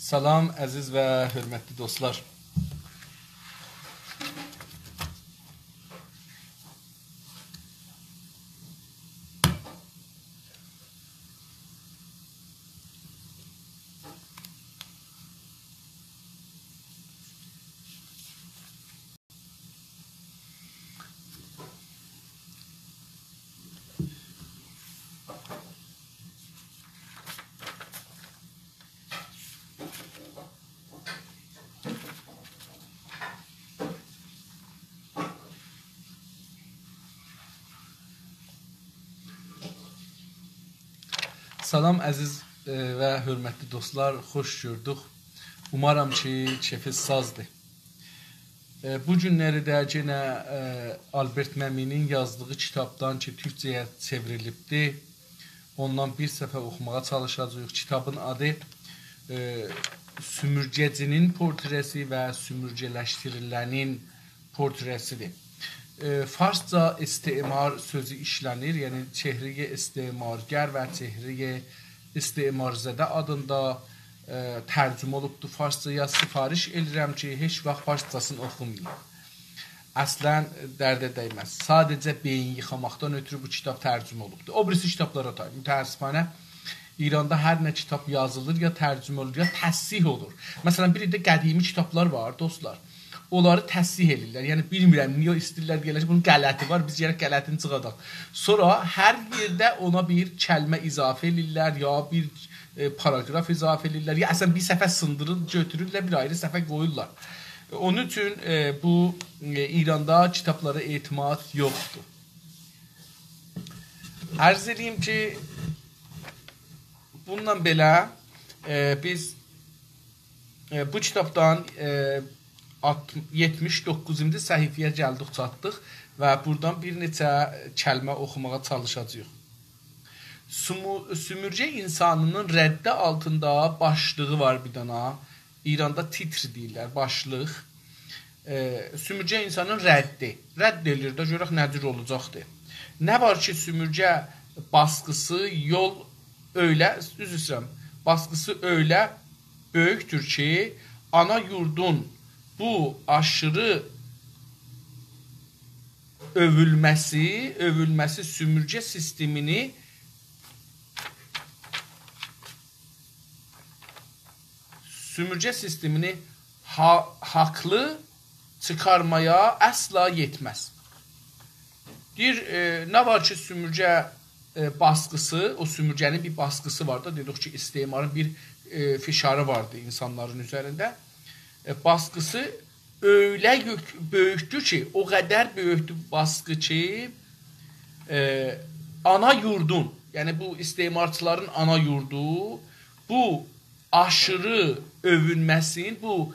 Salam, əziz və hörmətli dostlar. Salam, əziz və hörmətli dostlar, xoş gördük. Umarım ki, keyfiniz sazdır. Bu günləri də yenə Albert Məminin yazdığı kitabdan ki, Türkçəyə çevrilibdir. Ondan bir səfər oxumağa çalışacağıq. Kitabın adı Sümürgəcinin portresi və sümürgələşdirilənin portresidir. Farsca istimar sözü işlənir, yəni çehriye istimargər və çehriye istimarzədə adında tərcümə olubdur Farscaya. Sifariş edirəm ki, heç vaxt Farscasını oxumayın. Əslən dərdə dəyməz. Sadəcə beyin yıxamaqdan ötürü bu kitab tərcümə olubdur. O birisi kitablara da mütəəssifənə İranda hər nə kitab yazılır, ya tərcümə olur, ya təsih olur. Məsələn, bir də qədimi kitablar var, dostlar. Onları təsih edirlər. Yəni bilmirəm niyə istəyirlər deyirlər ki, bunun qələti var, biz gələk qələtini çıxadaq. Sonra hər yerdə ona bir kəlmə izafə edirlər, ya bir paragraf izafə edirlər, ya əslən bir səhvə sındırır, götürürlər, bir ayrı səhvə qoyurlar. Onun üçün bu İranda kitablara etimad yoxdur. Ərz edeyim ki, bununla belə biz bu kitabdan 79-cu səhifəyə gəldik, çatdıq və buradan bir neçə kəlmə oxumağa çalışacağıq. Sümürgə insanının rəddə altında başlığı var bir dana. İranda titr deyirlər, başlıq. Sümürgə insanın rəddi. Rədd edir də, görək nədir olacaqdır. Nə var ki, sümürgə baskısı yol öyle, üzr istəyirəm, baskısı öyle böyükdür ki, ana yurdun bu aşırı övülməsi sümürgə sistemini haqlı çıxarmaya əsla yetməz. Deyir, nə var ki, sümürgə baskısı, o sümürgənin bir baskısı var da, dedik ki, istimarın bir fişarı vardı insanların üzərində. Baskısı öyle böyükdür ki, o qədər böyükdür baskı ki, ana yurdun, yəni bu istimarçıların ana yurdu, bu aşırı övünməsin, bu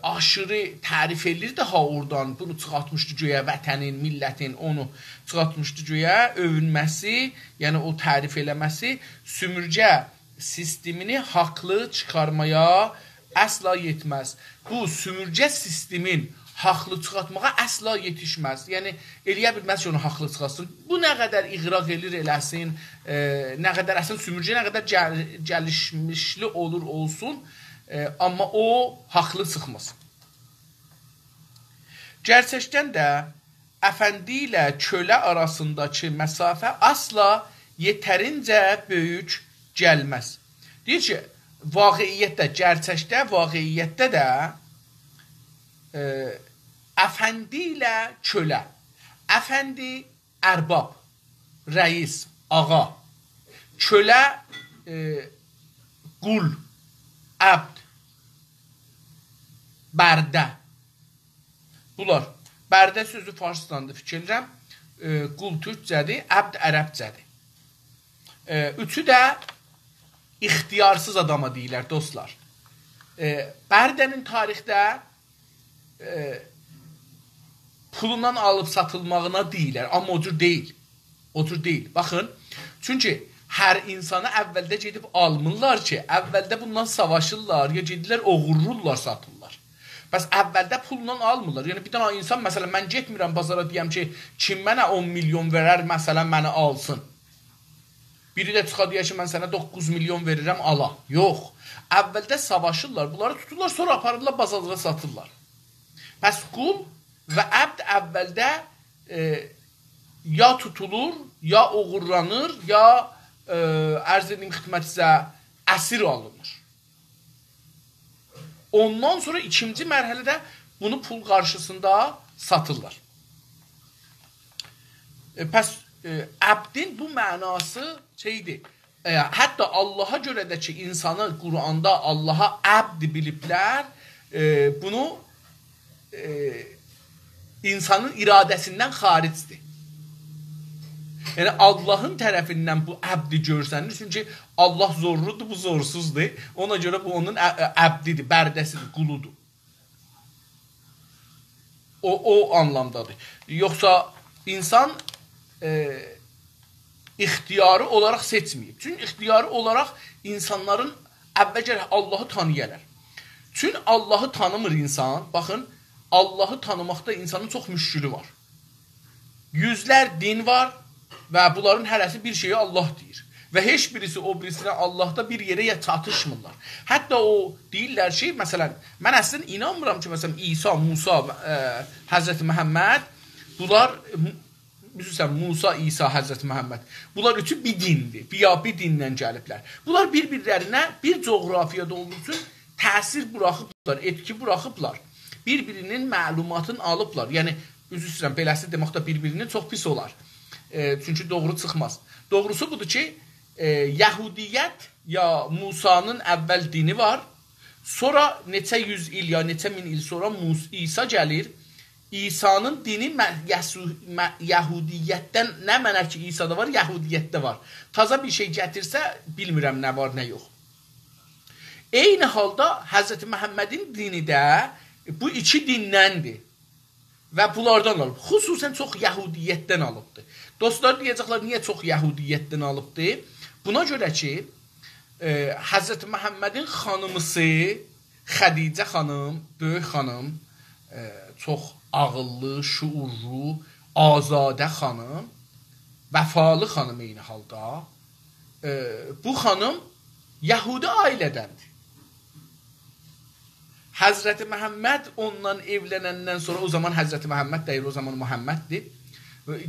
aşırı tərif edilir daha oradan, bunu çıxartmışdı göyə, vətənin, millətin, onu çıxartmışdı göyə, övünməsi, yəni o tərif eləməsi, sümürgə sistemini haqlı çıxarmaya əsla yetməz. Bu sümürgə sistemin haqlı çıxartmağa əsla yetişməz. Yəni, eləyə bilməz ki, onu haqlı çıxartsın. Bu nə qədər iğraq elir eləsin, nə qədər əslən sümürgə nə qədər gəlişmişli olur olsun, amma o haqlı çıxmasın. Gerçəkdən də əfəndi ilə kölə arasındakı məsafə asla yetərincə böyük gəlməz. Deyir ki, vaqiiyyətdə, gerçəkdə, vaqiiyyətdə də əfəndi ilə kölə, əfəndi ərbab, rəis, ağa, kölə qul, əbd, bərdə. Bunlar, bərdə sözü farsdandır, fikirləm, qul türkcədir, əbd ərəbcədir. Üçü də ixtiyarsız adama deyirlər, dostlar. Bərdənin tarixdə pulundan alıb satılmağına deyirlər, amma o cür deyil. O cür deyil. Baxın, çünki hər insanı əvvəldə gedib almırlar ki, əvvəldə bundan savaşırlar, ya gedirlər, oğururlar, satırlar. Bəs əvvəldə pulundan almırlar. Yəni, bir dənə insan, məsələn, mən getmirəm bazara deyəm ki, kim mənə 10 milyon verər, məsələn, məni alsın. Biri də çıxa deyə ki, mən sənə 9 milyon verirəm, ala. Yox. Əvvəldə savaşırlar, bunları tuturlar, sonra aparırlar, bazarlara satırlar. Bəs qul və əbd əvvəldə ya tutulur, ya uğurlanır, ya ərz edeyim xidmətinizə əsir alınır. Ondan sonra ikinci mərhələdə bunu pul qarşısında satırlar. Pəs əbdin bu mənası şeydir. Hətta Allaha görə də ki, insanı Quranda Allaha əbd biliblər, bunu insanın iradəsindən xaricdir. Yəni Allahın tərəfindən bu əbdi görsənir. Çünki Allah zorludur, bu zorsuzdur. Ona görə bu onun əbdidir, bərdəsidir, quludur. O anlamdadır. Yoxsa insan ixtiyarı olaraq seçməyib. Çünki ixtiyarı olaraq insanların əvvəlcə Allahı tanıyırlar. Çünki Allahı tanımır insan. Baxın, Allahı tanımaqda insanın çox müşkülü var. Yüzlər din var və bunların hərəsi bir şeyi Allah deyir. Və heç birisi o birisinə Allahda bir yerə çatışmırlar. Hətta o deyirlər ki, məsələn, mən əslində inanmıram ki, məsələn, İsa, Musa, Həzrəti Məhəmməd, bunlar, müzürsən, Musa, İsa, Həzrəti Məhəmməd, bunlar üçün bir dindir, bir dindən gəliblər. Bunlar bir-birlərinə bir coğrafiyada olduğu üçün təsir buraxıblar, etki buraxıblar. Bir-birinin məlumatını alıblar. Yəni, üzrə beləsi deməkdə bir-birinin çox pis olar. Çünki doğru çıxmaz. Doğrusu budur ki, Yahudiyyət ya Musanın əvvəl dini var. Sonra neçə yüz il ya neçə min il sonra İsa gəlir. İsa'nın dini Yahudiyyətdən nə mənər ki, İsa'da var, Yahudiyyətdə var. Taza bir şey gətirsə, bilmirəm nə var, nə yox. Eyni halda Həzrəti Məhəmmədin dini də bu iki dindəndir. Və bunlardan alıb. Xüsusən çox Yahudiyyətdən alıbdır. Dostlar deyəcəklər, niyə çox Yahudiyyətdən alıbdır? Buna görə ki, Həzrəti Məhəmmədin xanımısı Xədicə xanım, böyük xanım, çox ağıllı, şuurlu, azadə xanım, vəfalı xanım eyni halda. Bu xanım Yahudi ailədəndir. Həzrəti Məhəmməd ondan evlənəndən sonra, o zaman Həzrəti Məhəmməd deyir, o zaman Məhəmməddir.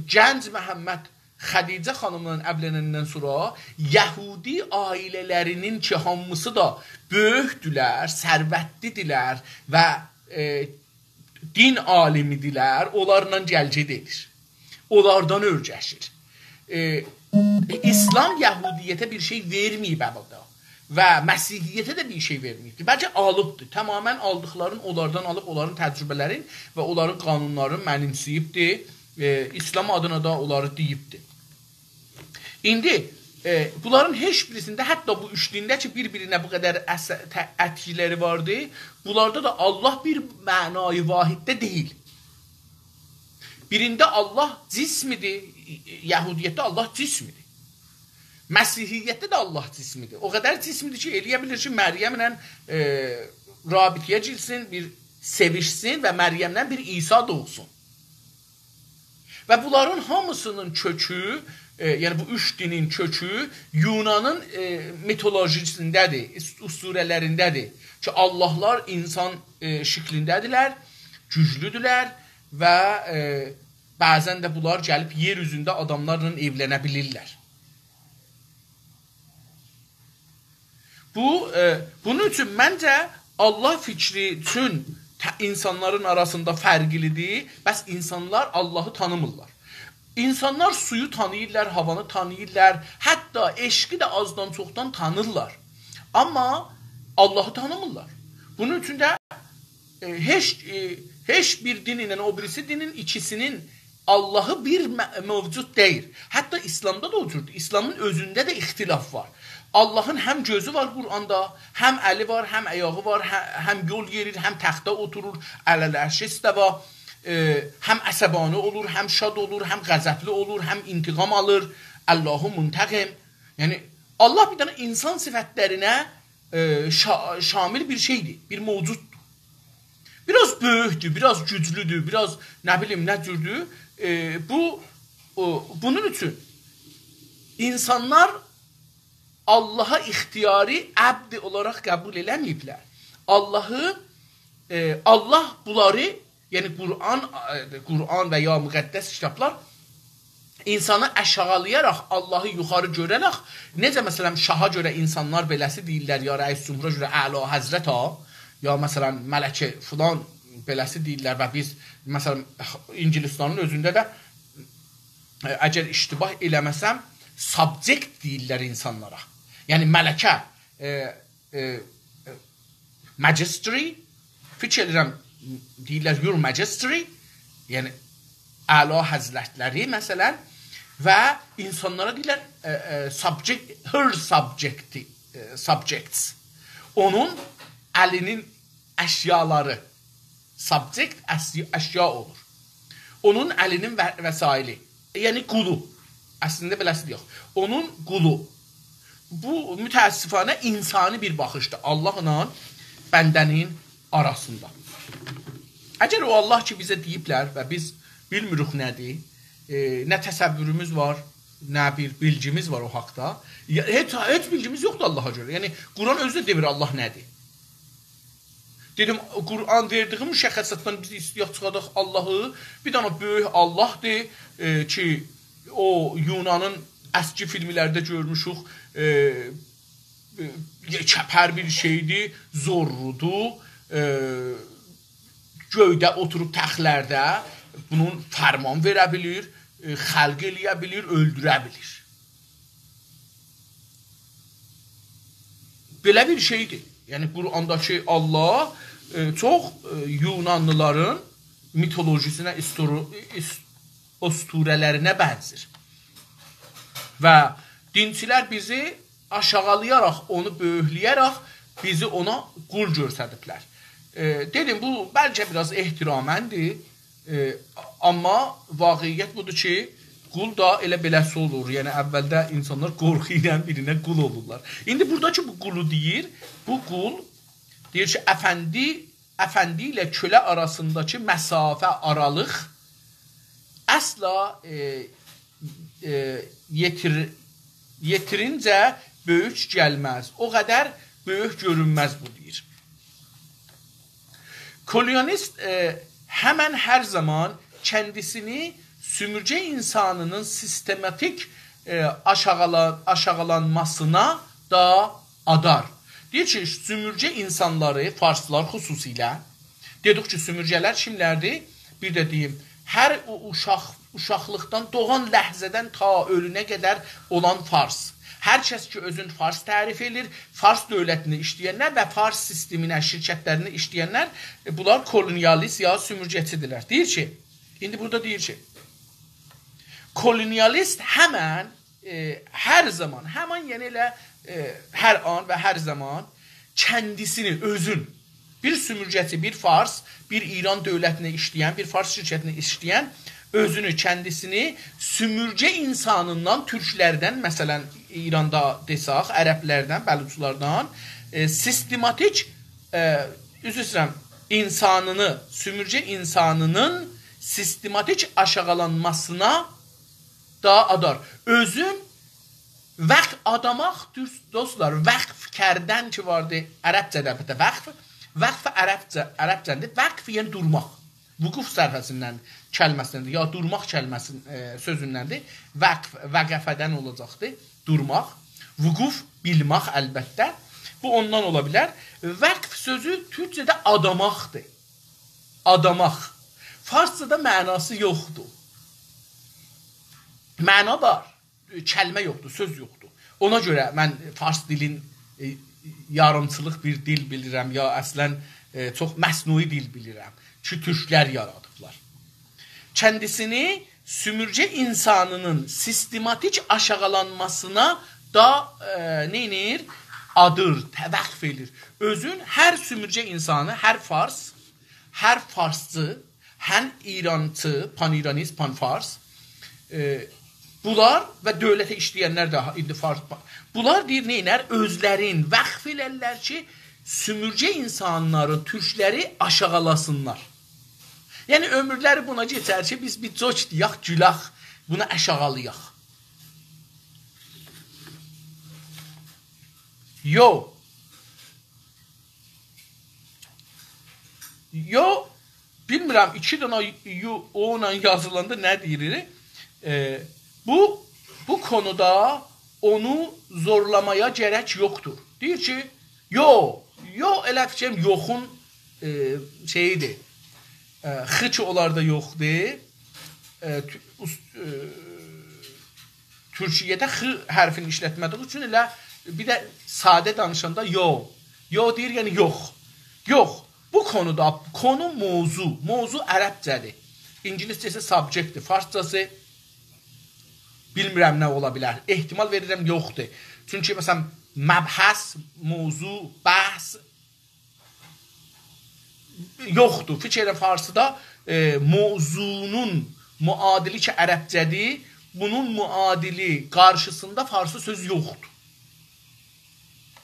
Gənc Məhəmməd Xədicə xanımla evlənəndən sonra Yəhudi ailələrinin ki, hamısı da böyükdülər, sərvətlidirlər və din alimidirlər, onlarla gəlcək edir. Onlardan örgəşir. İslam Yahudiyyətə bir şey verməyib əvvəldə. Və Məsihiyyətə də bir şey verməyibdir. Bəlkə alıbdır. Tamamən aldıqlarını onlardan alıb, onların təcrübələrini və onların qanunlarını mənimsəyibdir. İslam adına da onları deyibdir. İndi bunların heç birisində, hətta bu üçlüyündə ki, bir-birinə bu qədər ətkiləri vardı, bunlarda da Allah bir mənayı vahiddə deyil. Birində Allah cismidir, Yahudiyyətdə Allah cismidir. Məsihiyyətdə də Allah cismidir. O qədər cismidir ki, eləyə bilir ki, Məryəmlə rabitəyə girsin, bir sevişsin və Məryəmlə bir İsa doğsun. Və bunların hamısının kökü, yəni bu üç dinin kökü Yunanın mitolojisindədir, usturələrindədir ki, Allahlar insan şəklindədirlər, güclüdürlər və bəzən də bunlar gəlib yer üzündə adamlarla evlənə bilirlər. Bunun üçün məncə Allah fikri üçün insanların arasında fərqlidir, bəs insanlar Allahı tanımırlar. İnsanlar suyu tanıyırlar, havanı tanıyırlar, hətta eşqi də azdan çoxdan tanırlar. Amma Allahı tanımırlar. Bunun üçün də heç bir din ilə o birisi dinin ikisinin Allahı bir mövcud deyil. Hətta İslamda da o cürdür. İslamın özündə də ixtilaf var. Allahın həm gözü var Quranda, həm əli var, həm əyağı var, həm yol yerir, həm təxtə oturur, ələl-ərşi istəva, həm əsəbani olur, həm şad olur, həm qəzəbli olur, həm intiqam alır, Allahu muntəqim. Yəni, Allah bir dənə insan sifətlərinə şamil bir şeydir, bir mövcuddur. Biraz böyükdür, biraz güclüdür, biraz nə bilim, nə cürdür. Bunun üçün insanlar Allaha ixtiyari əbd olaraq qəbul eləməyiblər. Allah bunları, yəni Quran və ya müqəddəs kitablar insanı əşğalayaraq, Allahı yuxarı görərək, necə məsələn şaha görə insanlar beləsi deyirlər, ya rəis cümhura görə əla həzrət ha, ya məsələn mələkə filan beləsi deyirlər və biz məsələn İngilistanın özündə də əgər iştibah eləməsəm subject deyirlər insanlara. Yəni mələkə majesty, fikir edirəm deyirlər your majesty, yəni əla həzrətləri məsələn və insanlara deyirlər subjects. Onun əlinin əşyaları, subject əşya olur. Onun əlinin vəsaili, yəni qulu. Əslində beləsi deyək. Onun qulu. Bu mütəəssifanə insani bir baxışdır Allahla bəndənin arasında. Əgər o Allah ki bizə deyiblər və biz bilmirik nədir, nə təsəvvürümüz var, nə bir bilgimiz var o haqda. Heç bilgimiz yoxdur Allaha görə. Yəni, Quran özü də demir Allah nədir. Dedim, Quran verdiğim müşəxəssatdan biz istəyək çıxadaq Allahı, bir dana böyük Allahdır ki, o Yunanın əski filmlərdə görmüşük, kəpər bir şeydir, zorludur, göydə oturub təxtlərdə bunun fərman verə bilir, xəlq eləyə bilir, öldürə bilir. Belə bir şeydir. Yəni, Qurandakı Allah çox Yunanlıların mitolojisinə, osturələrinə bənzir. Və dinçilər bizi aşağılayaraq, onu böyükləyərək bizi ona qul görsədiblər. Dedim, bu bəlkə biraz ehtiraməndir, amma vaqiyyət budur ki, qul da elə beləsi olur. Yəni, əvvəldə insanlar qorxu ilə birinə qul olurlar. İndi buradakı bu qulu deyir, bu qul deyir ki, əfəndi ilə kölə arasındakı məsafə aralıq əsla yetirincə böyük gəlməz. O qədər böyük görünməz bu deyir. Kolonist hemen her zaman kendisini sömürge insanının sistematik aşağılanmasına da adar. Deyir ki, sömürge insanları, farslar xüsusilə, dedik ki, sömürgələr kimlərdir? Bir də deyim, hər uşaqlıqdan, doğan ləhzədən ta ölünə qədər olan fars. Hər kəs ki, özün fars tərif edir, fars dövlətini işləyənlər və fars sisteminə, şirkətlərini işləyənlər, bunlar kolonialist ya sömürgəçidirlər. Deyir ki, indi burada deyir ki, kolonialist həmən, hər zaman, həmən yəni elə hər an və hər zaman kəndisini, özün, bir sömürgəçi, bir fars, bir İran dövlətini işləyən, bir fars şirkətini işləyən, özünü, kəndisini sömürgə insanından, türklərdən, məsələn, İranda desaq, ərəblərdən, bəluçlardan, sistematik, üzr istəyirəm, insanını, sömürgə insanının sistematik aşağılanmasına da adar. Özün vəqf adamaq, dostlar, vəqf kərdən ki vardı, ərəbcədə vəqf, vəqf ərəbcəndə, vəqf yəni durmaq. Vüquf sərfəsindən, kəlməsindən, ya durmaq kəlməsindən, sözündəndir. Vəqf, vəqəfədən olacaqdır, durmaq. Vüquf, bilmək əlbəttə. Bu ondan ola bilər. Vəqf sözü türkcədə adamaqdır. Adamaq. Farscada mənası yoxdur. Məna var. Kəlmə yoxdur, söz yoxdur. Ona görə mən fars dilin yarımçılıq bir dil bilirəm, ya əslən çox məsnui dil bilirəm ki, türklər yaradıblar. Kəndisini sömürgə insanının sistematik aşağılanmasına da neynir? Adır, təvəqf edir. Özün hər sömürgə insanı, hər fars, hər farsçı, hər İrançı, pan-İranist, pan-fars, bunlar və dövlətə işləyənlər də indi fars, bunlar deyir neynər? Özlərin vəqf elərlər ki, sömürgə insanları, türkləri aşağılasınlar. Yəni, ömürləri buna geçər ki, biz bir coç deyək, güləx, buna aşağılayaq. Yo. Yo, bilmirəm, 2 dənə o ilə yazılanda nə deyilir? Bu konuda onu zorlamaya gərək yoxdur. Deyir ki, yo, elə fikrim yoxun şeyidir. Xıç olarda yoxdur. Türkiyədə x hərfini işlətmədiyi üçün elə bir də sadə danışanda yo. Yo deyir, yəni yox. Yox. Bu konuda, konu mövzu ərəbcədir. İngiliscəsi subjectdir, farscası bilmirəm nə ola bilər. Ehtimal verirəm yoxdur. Çünki məsələn məbhəs, mövzu, bəhs yoxdur. Fikirlə farsıda mövzunun müadili ki ərəbcədir, bunun müadili qarşısında farsı söz yoxdur.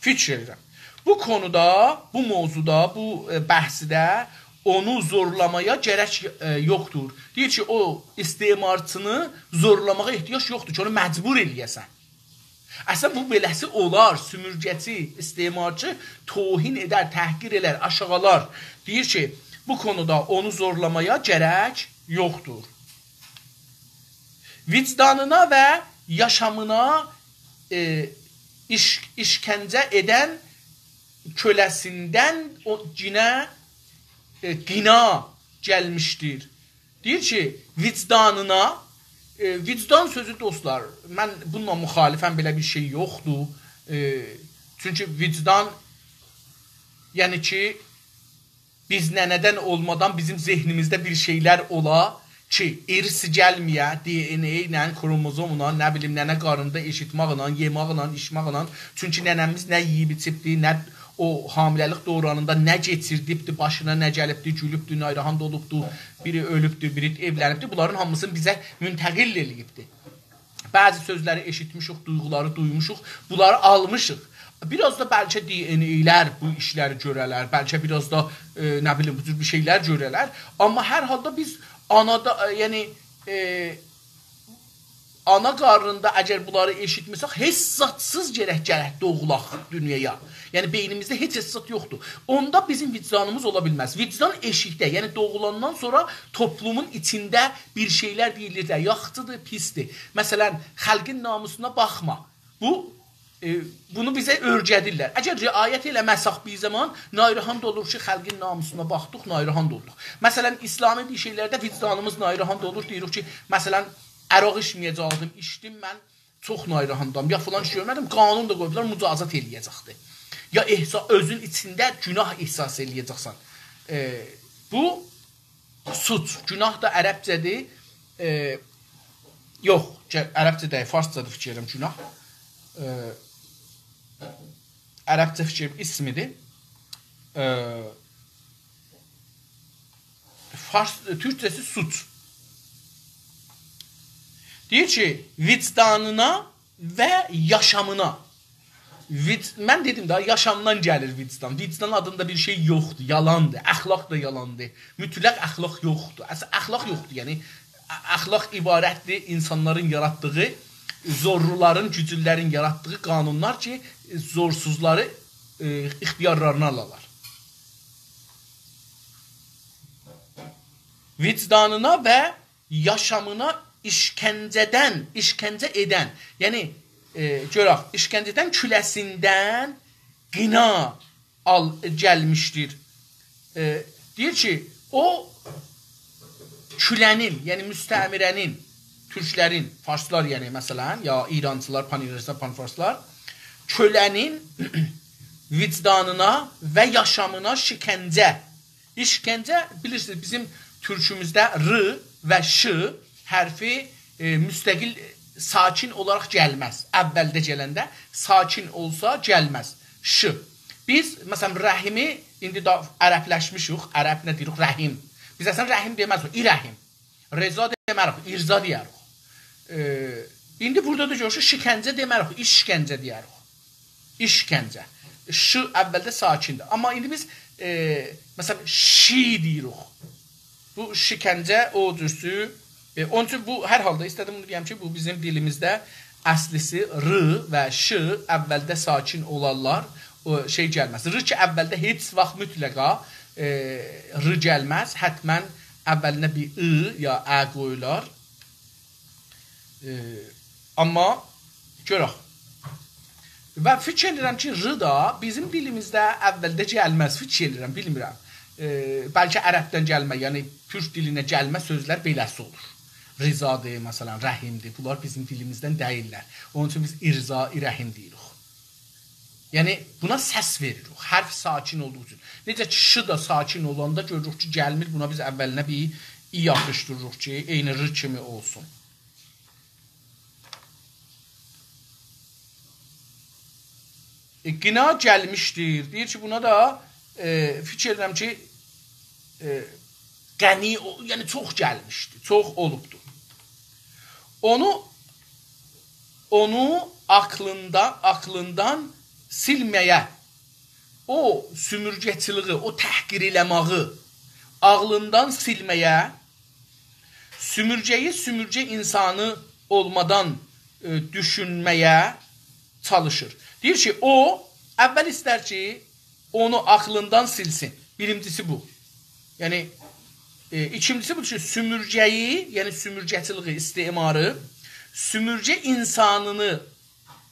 Fikir edirəm. Bu konuda, bu mövzuda, bu bəhsdə onu zorlamaya gərək yoxdur. Deyir ki, o istemarçını zorlamağa ehtiyac yoxdur ki, onu məcbur eləyəsən. Əslən, bu beləsi olar, sümürgəçi, istemarçı tohin edər, təhqir edər, aşağılar. Deyir ki, bu konuda onu zorlamaya gərək yoxdur. Vicdanına və yaşamına işkəncə edən köləsindən o cinə qina gəlmişdir. Deyir ki, vicdanına, vicdan sözü dostlar, mən bununla müxalifəm, belə bir şey yoxdur. Çünki vicdan, yəni ki, biz nənədən olmadan bizim zehnimizdə bir şeylər ola ki, irsi gəlməyə, DNA ilə, kromozomla, nə bilim, nənə qarında eşitmaqla, yemaqla, içmaqla, çünki nənəmiz nə yiyib içibdir, nə o hamiləlik dövründə nə keçirdibdir, başına nə gəlibdir, gülübdür, nayrahan olubdur, biri ölübdür, biri evlənibdir. Bunların hamısını bizə müntəqil eləyibdir. Bəzi sözləri eşitmişik, duyğuları duymuşuq, bunları almışıq. Biraz da bəlkə DNA-lər bu işləri görələr, bəlkə biraz da nə bilim, bu cür bir şeylər görələr. Amma hər halda biz anada, yəni ana qarnında əgər bunları eşitmisək, hessatsız gərək doğulaq dünyaya. Yəni beynimizdə heç hessat yoxdur. Onda bizim vicdanımız ola bilməz. Vicdan eşikdə, yəni doğulandan sonra toplumun içində bir şeylər deyilir də, yaxşıdır, pisdir. Məsələn, xalqın namusuna baxma. Bunu bizə öyrədirlər. Əgər riayət eləməsək bir zaman, nayrahan da olur ki, xalqın namusuna baxdıq, nayrahan da olduq. Məsələn, İslami bir şeylərdə vicdanımız nayrahan da olur, deyirik ki, məsələn, əraq içməyəcəkdim, içdim mən, çox nayrahandam, ya filan şey görmədim, qanun da qoyublar, mücazat eləyəcəkdir. Ya özün içində günah ehsas eləyəcəksən. Bu, suç, günah da ərəbcədir, yox, ərəbcə deyil, farscadır fikirəm günah. Ərəbcə fikrim ismidir. Türkçəsi suç. Deyir ki, vicdanına və yaşamına. Mən dedim də, yaşamdan gəlir vicdan. Vicdan adında bir şey yoxdur, yalandır. Əxlaq da yalandır. Mütləq əxlaq yoxdur. Əxlaq yoxdur, yəni əxlaq ibarətdir insanların yaratdığı, zorluların, güclülərin yaratdığı qanunlar ki, zorsuzları ixtiyarlarına alırlar. Vicdanına və yaşamına işkəncə edən, yəni görək, işkəncədən küləsindən qina gəlmişdir. Deyir ki, o külənin, yəni müstəmirənin, türklərin, farslar yəni məsələn, ya İrancılar, pan-İrancılar, pan-farslar, kölənin vicdanına və yaşamına işkəncə, bilirsiniz, bizim türkümüzdə r və ş hərfi müstəqil sakin olaraq gəlməz. Əvvəldə gələndə sakin olsa gəlməz. Ş. Biz, məsələn, rəhimi, indi da ərəbləşmişik, ərəb nə deyirik? Rəhim. Biz əslən rəhim deməzik, irəhim. Reza demərik, irza deyirik. İndi burada da görüşür, şikəncə demərik, işkəncə deyirik. İşkəncə. Ş əvvəldə sakindir. Amma indi biz, məsələn, şi deyirik. Bu şikəncə o cürsü. Onun üçün bu hər halda istədim bunu deyəm ki, bu bizim dilimizdə əslisi r və ş əvvəldə sakin olarlar. O şey gəlməz. R ki əvvəldə heç vaxt mütləqa r gəlməz. Hətmən əvvəlinə bir I ya ə qoyular. Amma görək. Və fikir edirəm ki, r da bizim dilimizdə əvvəldə gəlməz. Fikir edirəm, bilmirəm. Bəlkə ərəbdən gəlmə, yəni türk dilinə gəlmə sözlər beləsi olur. Rizadır, məsələn, rəhimdir. Bunlar bizim dilimizdən deyirlər. Onun üçün biz irza, irəhim deyirik. Yəni, buna səs veririk. Hərf sakin olduğu üçün. Necə ki, ş da sakin olanda görürük ki, gəlmir. Buna biz əvvəlinə bir i yapışdırırıq ki, eyni r kimi olsun. Qina gəlmişdir. Deyir ki, buna da fikir edirəm ki, qəni, yəni çox gəlmişdir, çox olubdur. Onu aklından silməyə, o sümürgəçiliği, o təhqir eləməyi ağlından silməyə, sümürgəyi sümürgə insanı olmadan düşünməyə çalışır. Deyir ki, o əvvəl istər ki, onu aklından silsin. Birincisi bu. Yəni, ikincisi budur ki, sümürgəyi, yəni sümürgəçiliği, istemarı, sümürgə insanını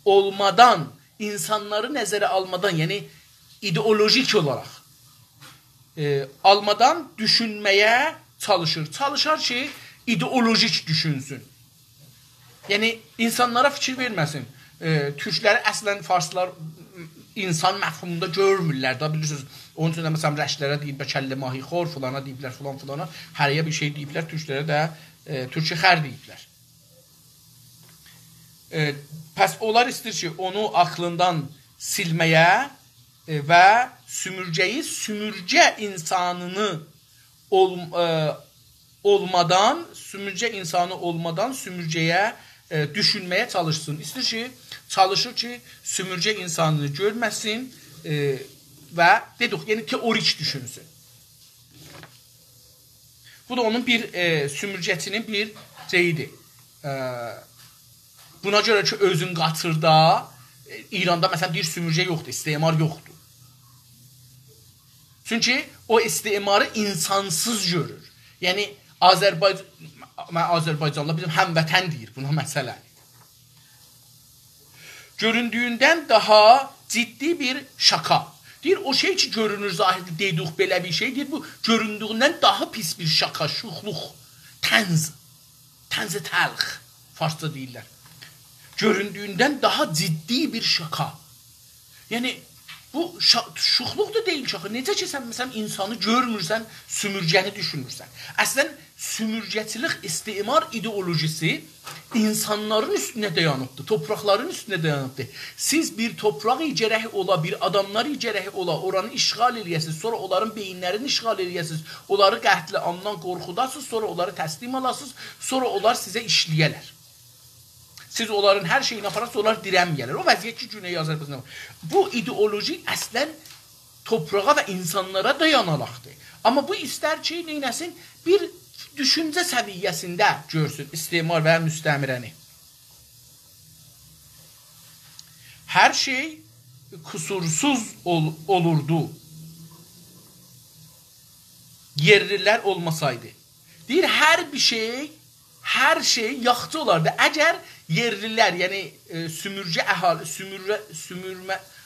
olmadan, insanları nəzərə almadan, yəni ideolojik olaraq almadan düşünməyə çalışır. Çalışar ki, ideolojik düşünsün. Yəni, insanlara fikir verməsin. Türkləri əslən farslar insan məfhumunda görmürlər da, bilirsiniz. Onun üçün də məsələn rəşlərə deyiblər kəllə mahi xor, fulana deyiblər, fulana, hərəyə bir şey deyiblər, türklərə də türkçə xər deyiblər. Pəs onlar istəyir ki, onu aklından silməyə və sümürgəyi sümürgə insanını olmadan, sümürgə insanı olmadan sümürgəyə düşünməyə çalışsın. İstəyir ki, çalışır ki, sümürgə insanını görməsin və dedik, yəni teorik düşünsün. Bu da onun bir sümürgətinin bir şeyidir. Buna görə ki, özün qatırda, İranda məsələn bir sümürgə yoxdur, istemar yoxdur. Çünki o istemarı insansız görür. Yəni, Azərbaycanlı bizim həmvətən deyir buna məsələ. Göründüyündən daha ciddi bir şaka. Deyir, o şey ki, görünür zahirdə deyirik belə bir şey, deyir, bu göründüyündən daha pis bir şaka, şuxluq, tənz-i təlx, farsça deyirlər. Göründüyündən daha ciddi bir şaka. Yəni, bu şuxluq da deyil şaka. Necə ki, sən məsələn insanı görmürsən, sümürgəni düşünürsən. Əslən, sümürgəçilik, istimar ideolojisi insanların üstünə dayanıbdır, topraqların üstünə dayanıbdır. Siz bir topraq icərəhi ola, bir adamlar icərəhi ola, oranı işğal eləyəsiniz, sonra onların beyinlərini işğal eləyəsiniz, onları qətlə amdan qorxudasınız, sonra onları təslim alasınız, sonra onlar sizə işləyələr. Siz onların hər şeyini aparasınız, onlar dirənməyələr. O vəziyyət ki, Güney Azərbaycan. Bu ideoloji əslən toprağa və insanlara dayanalaqdır. Amma bu istər ki, neynəsin? Bir düşüncə səviyyəsində görsün istemar və müstəmirəni. Hər şey kusursuz olurdu. Yerlilər olmasaydı. Deyir, hər şey yaxşı olardı. Əgər yerlilər, yəni sümürgə əhali,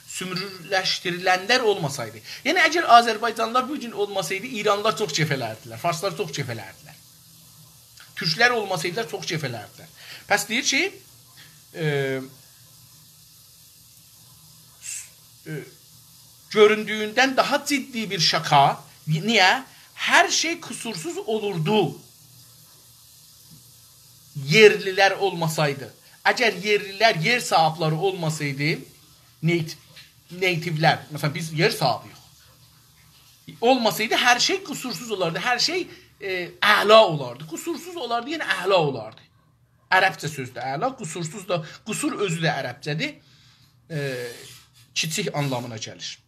sümürləşdirilənlər olmasaydı. Yəni, əgər Azərbaycanlılar bu gün olmasaydı, İranlılar çox cəfələrdilər, farslar çox cəfələrdilər. Türklər olmasaydılar, çox cəfələrdilər. Pəs deyir ki, göründüyündən daha ciddi bir şaka, niyə? Hər şey kusursuz olurdu. Yerlilər olmasaydı. Əgər yerlilər, yer sahibləri olmasaydı, nativlər, məsələn, biz yer sahibiyik. Olmasaydı, hər şey kusursuz olardı. Hər şey əla olardı. Kusursuz olardı, yəni əla olardı. Ərəbcə sözdür əla, kusursuz da, qusur özü də ərəbcədir. Kiçik anlamına gəlir.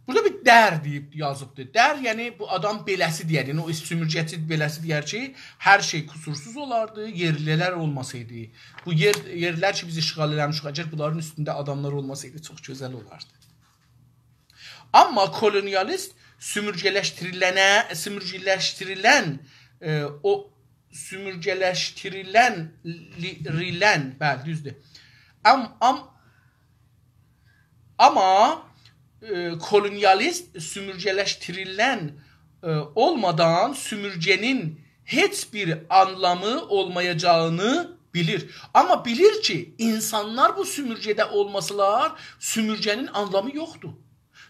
Burada bir dər deyib yazıbdır. Dər, yəni bu adam beləsi deyər. Yəni o sümürgəçi beləsi deyər ki, hər şey kusursuz olardı, yerlilər olmasaydı. Bu yerlər ki, biz işğal eləmişik, əgər bunların üstündə adamlar olmasaydı çox gözəl olardı. Amma kolonialist sümürgələşdirilən, bəli, düzdür. Amma kolonialist sümürgələşdirilən olmadan sümürgenin heç bir anlamı olmayacağını bilir. Amma bilir ki, insanlar bu sümürgədə olmasalar, sümürgenin anlamı yoxdur.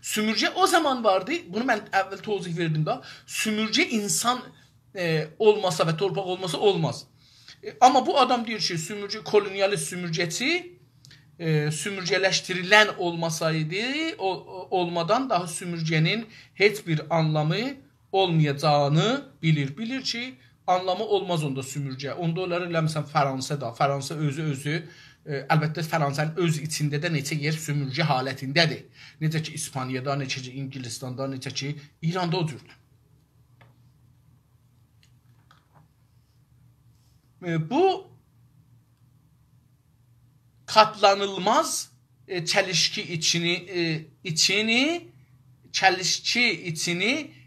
Sümürge o zaman vardı, bunu mən əvvəl tozih verdim da, sümürge insan olmasa və torpaq olmasa olmaz. Amma bu adam deyir ki, kolonialist sümürgəçi sümürgələşdirilən olmasaydı, olmadan daha sümürgenin heç bir anlamı olmayacağını bilir. Bilir ki, anlamı olmaz onda sümürgə. Onda onları eləməsən Fransa da, Fransa özü, əlbəttə Fransanın öz içində də neçə yer sümürgə halətindədir. Necə ki, İspaniyada, necə ki, İngilistanda, necə ki, İranda o cürdür. Bu katlanılmaz çelişki içini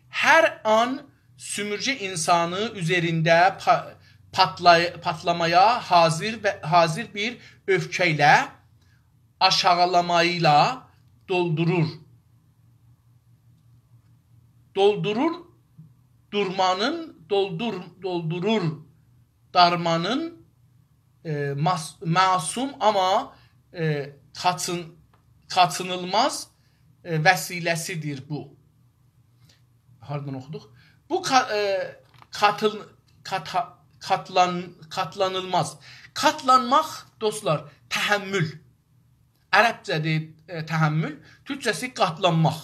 her an sümürge insanı üzerinde patlamaya hazır bir öfkeyle, aşağılamayla doldurur. Darmanın masum ama kaçınılmaz vesilesidir bu. Hardan oxuduq? Bu katlanılmaz. Katlanmaq, dostlar, təhəmmül. Ərəbcədir təhəmmül, türkçəsi qatlanmaq.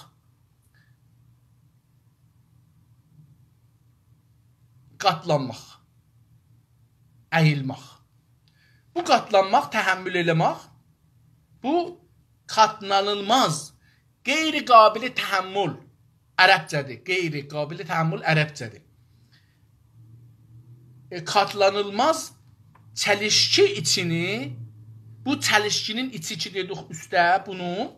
Qatlanmaq. Əyilmək. Bu qatlanmaq, təhəmmül eləmək, bu katlanılmaz, qeyri-qabili təhəmmül ərəbcədir. Qeyri-qabili təhəmmül ərəbcədir. Katlanılmaz çelişki içini, bu çelişkinin içi ki dedik üstə bunu,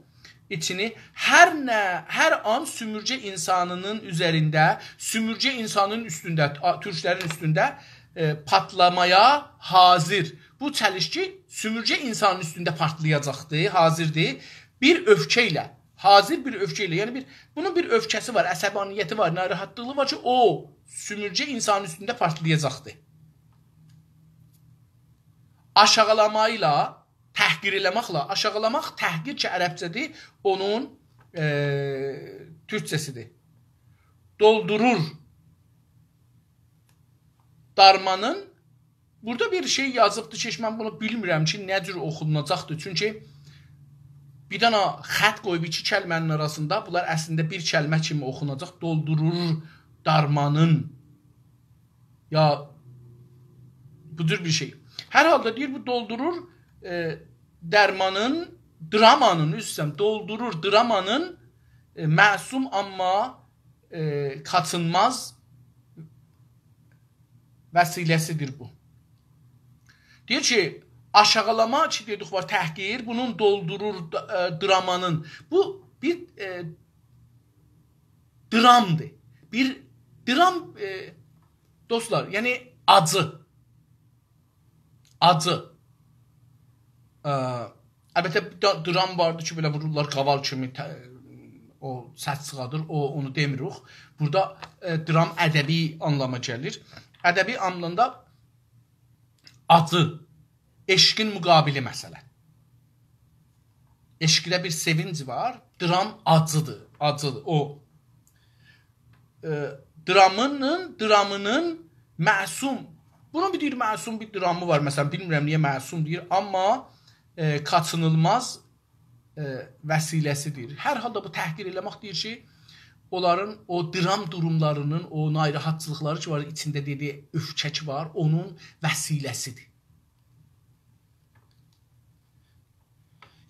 içini hər an sümürge insanının üzərində, sümürge insanın üstündə, türklərin üstündə patlamaya hazır. Bu çelişki sümürge insanın üstündə partlayacaqdır, hazırdır. Bir öfkeyle, hazır bir öfkeyle, yani bunun bir öfkesi var, əsəbaniyyəti var, narahatlığı var ki, o sümürge insanın üstündə partlayacaqdır. Aşağılamayla, təhqir eləməklə, aşağılamaq, təhqir ki, ərəbcədir, onun türkçəsidir. Doldurur. Darmanın, burada bir şey yazıbdır ki, mən bunu bilmirəm ki, nə cür oxunacaqdır. Çünki bir dana xət qoyub iki kəlmənin arasında, bunlar əslində bir kəlmə kimi oxunacaq. Doldurur darmanın. Ya, budur bir şey. Hər halda deyir, bu doldurur dərmanın, dramanın, üstəm, doldurur dramanın məsum amma kaçınmaz vəsiləsidir bu. Deyir ki, aşağılama ki, dedik var, təhqir, bunun doldurur dramanın. Bu bir dramdır. Bir dram, dostlar, yəni acı. Acı. Əlbəttə, dram vardı ki, belə vururlar qaval kimi, o səs çıxadır, onu demirik. Burada dram ədəbi anlama gəlir. Ədəbi anlamda acı, eşqin müqabili məsələ. Eşqdə bir sevinci var, dram acıdır, o. Dramının məsum, bunun bir deyir, məsum bir dramı var, məsələn, bilmirəm niyə məsum deyir, amma kaçınılmaz vəsiləsidir. Hər halda bu təhqir eləmək deyir ki, onların o dram durumlarının, o narahatçılıqları ki var, içində dediyi öfkəki var, onun vəsiləsidir.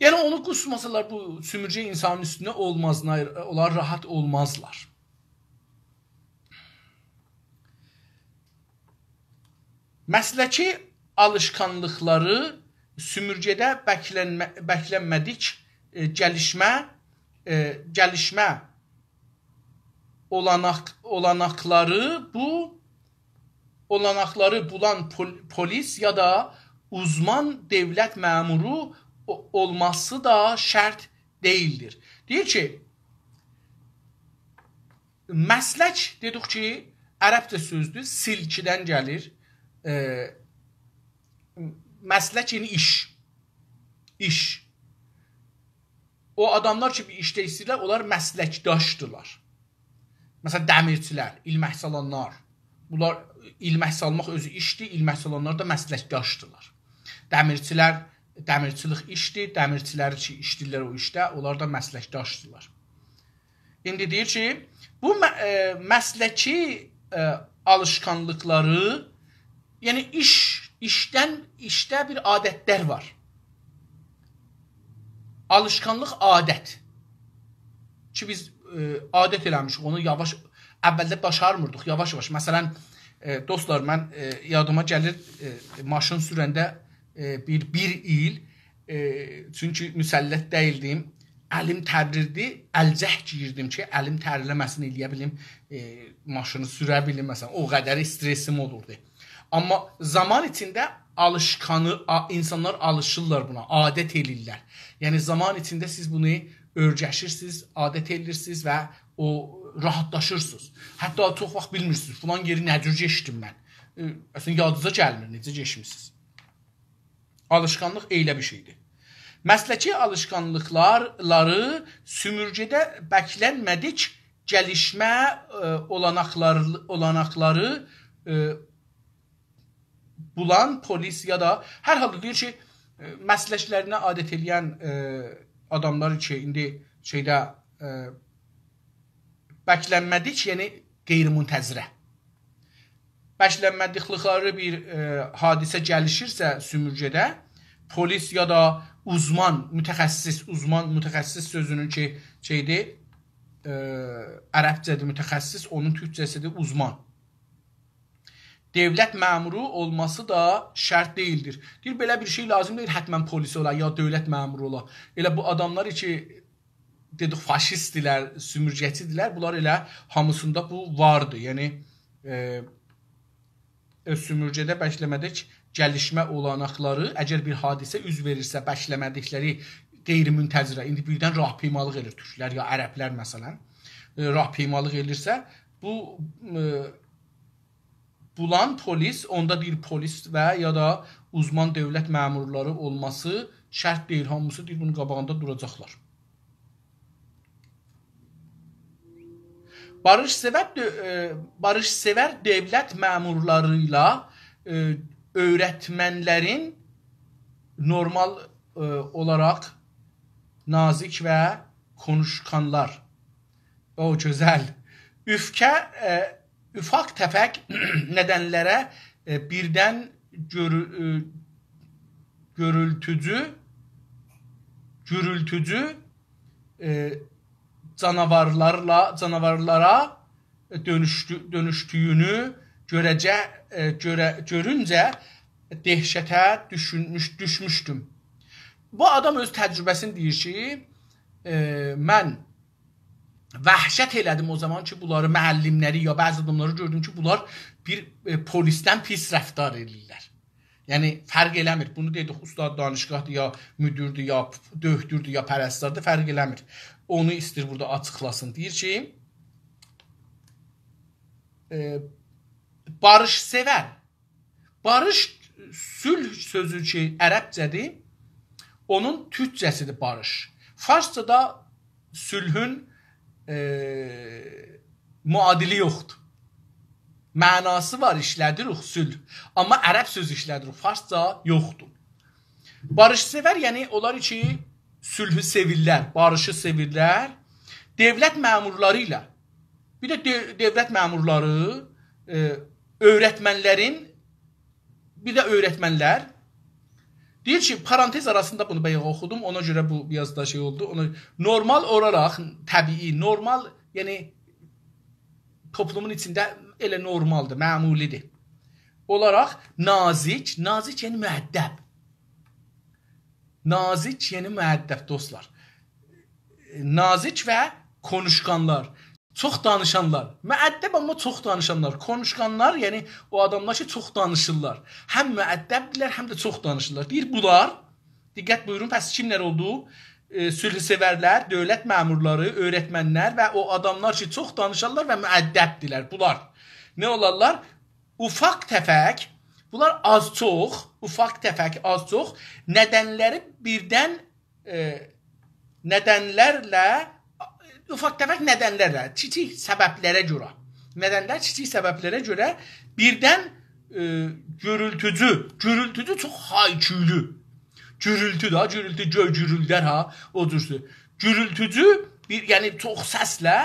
Yəni onu qusmasalar bu sümürcə insanın üstünə olmazlar, onlar rahat olmazlar. Məsləki alışkanlıqları sümürcədə bəklənmədik gəlişmə olanaqları bulan polis ya da uzman devlət məmuru olması da şərt deyildir. Deyir ki, məslək dedik ki, ərəbcə sözdür, silkidən gəlir. Məslək yəni iş. O adamlar ki, bir işdə istəyirlər, onlar məsləkdaşdırlar. Məsələn, dəmirçilər, ilmək salanlar. Bunlar ilmək salmaq özü işdir, ilmək salanlar da məsləkdaşdırlar. Dəmirçilər, dəmirçilik işdir, dəmirçilər ki, işdirlər o işdə, onlar da məsləkdaşdırlar. İndi deyir ki, bu məsləki alışkanlıqları, yəni işdə bir adətlər var. Alışkanlıq adət. Ki biz adət eləmişik, onu yavaş, əvvəldə başarmırdıq, yavaş-yavaş. Məsələn, dostlar, mən yadıma gəlir, maşın sürəndə bir il, çünki müsəllət deyildim, əlim tərlirdi, əlcək giyirdim ki, əlim tərləməsini eləyə bilim, maşını sürə bilim, məsələn, o qədər stresim olurdu. Amma zaman içində insanlar alışırlar buna, adət eləyirlər. Yəni, zaman içində siz bunu örgəşirsiniz, adət edirsiniz və o rahatlaşırsınız. Hətta çox vaxt bilmirsiniz, falan yeri necə geçdim mən. Əslində, yadınıza gəlmir, necə geçmişsiniz. Alışkanlıq elə bir şeydir. Məsləki alışkanlıqları sümürcədə bəklənmədik gəlişmə olanaqları bulan polis ya da hər halda deyir ki, məsləklərinə adət eləyən adamlar ki, indi bəklənmədik, yəni qeyri-müntəzirə. Bəklənmədiklikləri bir hadisə gəlişirsə sümürcədə, polis ya da uzman, mütəxəssis sözünün ki, şeydir, ərəbcədir mütəxəssis, onun türkcəsidir uzman. Devlət məmuru olması da şərt deyildir. Deyir, belə bir şey lazım deyil, hətmən polis ola, ya dövlət məmuru ola. Elə bu adamlar ki, dedik, faşistdilər, sümürgəçidirlər, bunlar elə hamısında bu vardı. Yəni, sümürcədə bəkləmədik gəlişmə olanaqları, əgər bir hadisə üz verirsə, bəkləmədikləri qeyri-müntəzirə, indi birdən rahpeymalıq edir türklər, ya ərəblər məsələn, rahpeymalıq edirsə, bu bulan polis, onda bir polis və ya da uzman dövlət məmurları olması şərt deyil, hamısı deyil, bunun qabağında duracaqlar. Barışsevər devlət məmurlarıyla öyrətmənlərin normal olaraq nazik və konuşkanlar. O, gözəl. Ufaq təfək nədənlərə birdən gürültücü canavarlara dönüştüyünü görüncə dehşətə düşmüşdüm. Bu adam öz təcrübəsini deyir ki, mən vəhşət elədim o zaman ki, bunları müəllimləri ya bəzi adamları gördüm ki, bunlar bir polisdən pis rəftar edirlər. Yəni, fərq eləmir. Bunu dedik, ustad danışqahdır, ya müdürdür, ya döhdürdür, ya pərəstardır, fərq eləmir. Onu istir burada açıqlasın. Deyir ki, barışsevər. Barış, sülh sözü ki, ərəbcədir, onun türkcəsidir barış. Farscada sülhün müadili yoxdur. Mənası var, işlədirik sülh. Amma ərəb sözü işlədirik, farsca yoxdur. Barışsevər, yəni onlar ki, sülhü sevirlər, barışı sevirlər. Devlət məmurları ilə, bir də devlət məmurları, öyrətmənlərin, bir də öyrətmənlər Deyir ki, parantez arasında bunu bayaq oxudum, ona görə bu biraz da şey oldu. Normal olaraq, təbii, normal, yəni toplumun içində elə normaldır, məmulidir. Olaraq nazik, nazik yəni müəddəb. Nazik yəni müəddəb dostlar. Nazik və konuşqanlar. Çox danışanlar. Müəddəb amma çox danışanlar. Konuşqanlar, yəni o adamlar ki, çox danışırlar. Həm müəddəbdirlər, həm də çox danışırlar. Deyir, bunlar, diqqət buyurun, pəs kimlər oldu? Sülhsevərlər, dövlət məmurları, öyrətmənlər və o adamlar ki, çox danışarlar və müəddəbdirlər. Bunlar nə olarlar? Ufaq təfək, bunlar az-çox, ufaq təfək, az-çox nədənləri birdən nədənlərlə ufaq təfək nədənlərlə, kiçik səbəblərə görə, nədənlər kiçik səbəblərə görə birdən gürültücü çox hayküylü, gürültü da, gürültü, göy gürüldər ha, o cürsü, gürültücü, yəni çox səslə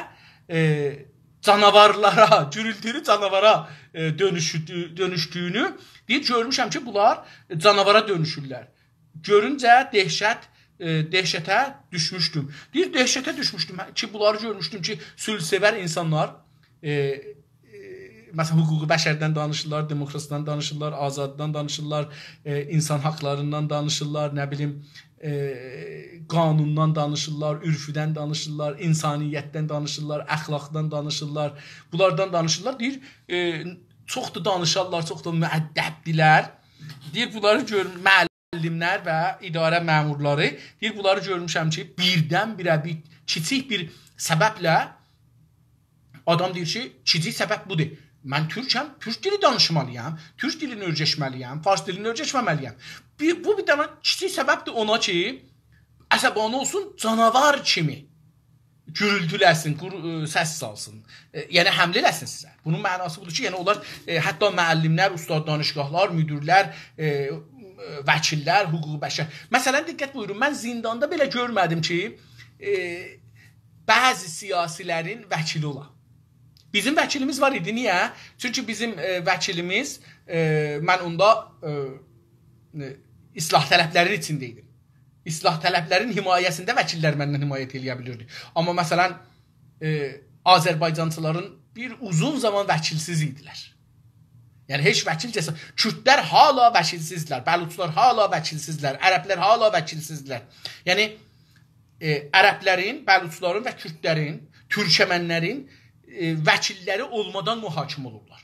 canavarlara, gürültülü canavara dönüşdüyünü deyir, görmüşəm ki, bunlar canavara dönüşürlər. Görüncə dəhşətə düşmüşdüm. Deyir, dəhşətə düşmüşdüm ki, bunları görmüşdüm ki, sülhsevər insanlar, məsələn, hüquqi bəşərdən danışırlar, demokrasiyadan danışırlar, azadlıqdan danışırlar, insan haqlarından danışırlar, nə bilim, qanundan danışırlar, ürfüdən danışırlar, insaniyyətdən danışırlar, əxlaqdan danışırlar, bunlardan danışırlar. Deyir, çox da danışarlar, çox da müəddəbdilər. Deyir, bunları görmüşdüm, müəllimlər və idarə məmurları, deyir, bunları görmüşəm ki, birdən-birə bir kiçik bir səbəblə adam deyir ki, kiçik səbəb budur. Mən türkəm, türk dili danışmalıyam, türk dilini öyrəşməliyəm, fars dilini öyrəşməməliyəm. Bu bir dənə kiçik səbəbdir ona ki, əsəbanı olsun, canavar kimi gürültüləsin, səs salsın, yəni həmlə eləsin sizə. Bunun mənası budur ki, yəni onlar hətta müəllimlər, ustad danışqahlar, müdürlər, vəkillər, hüquqi bəşər. Məsələn, diqqət buyurun, mən zindanda belə görmədim ki, bəzi siyasilərin vəkili ola. Bizim vəkilimiz var idi, niyə? Çünki bizim vəkilimiz, mən onda islah tələblərinin içində idim. İslah tələblərinin himayəsində vəkillər məndən himayət eləyə bilirdi. Amma məsələn, Azərbaycancıların bir uzun zaman vəkilsiz idilər. Yəni, heç vəkil cəsə, Kürdlər hala vəkilsizlər, Bəluçlar hala vəkilsizlər, Ərəblər hala vəkilsizlər. Yəni, Ərəblərin, Bəluçların və Kürdlərin, Türkəmənlərin vəkilləri olmadan mühakim olurlar.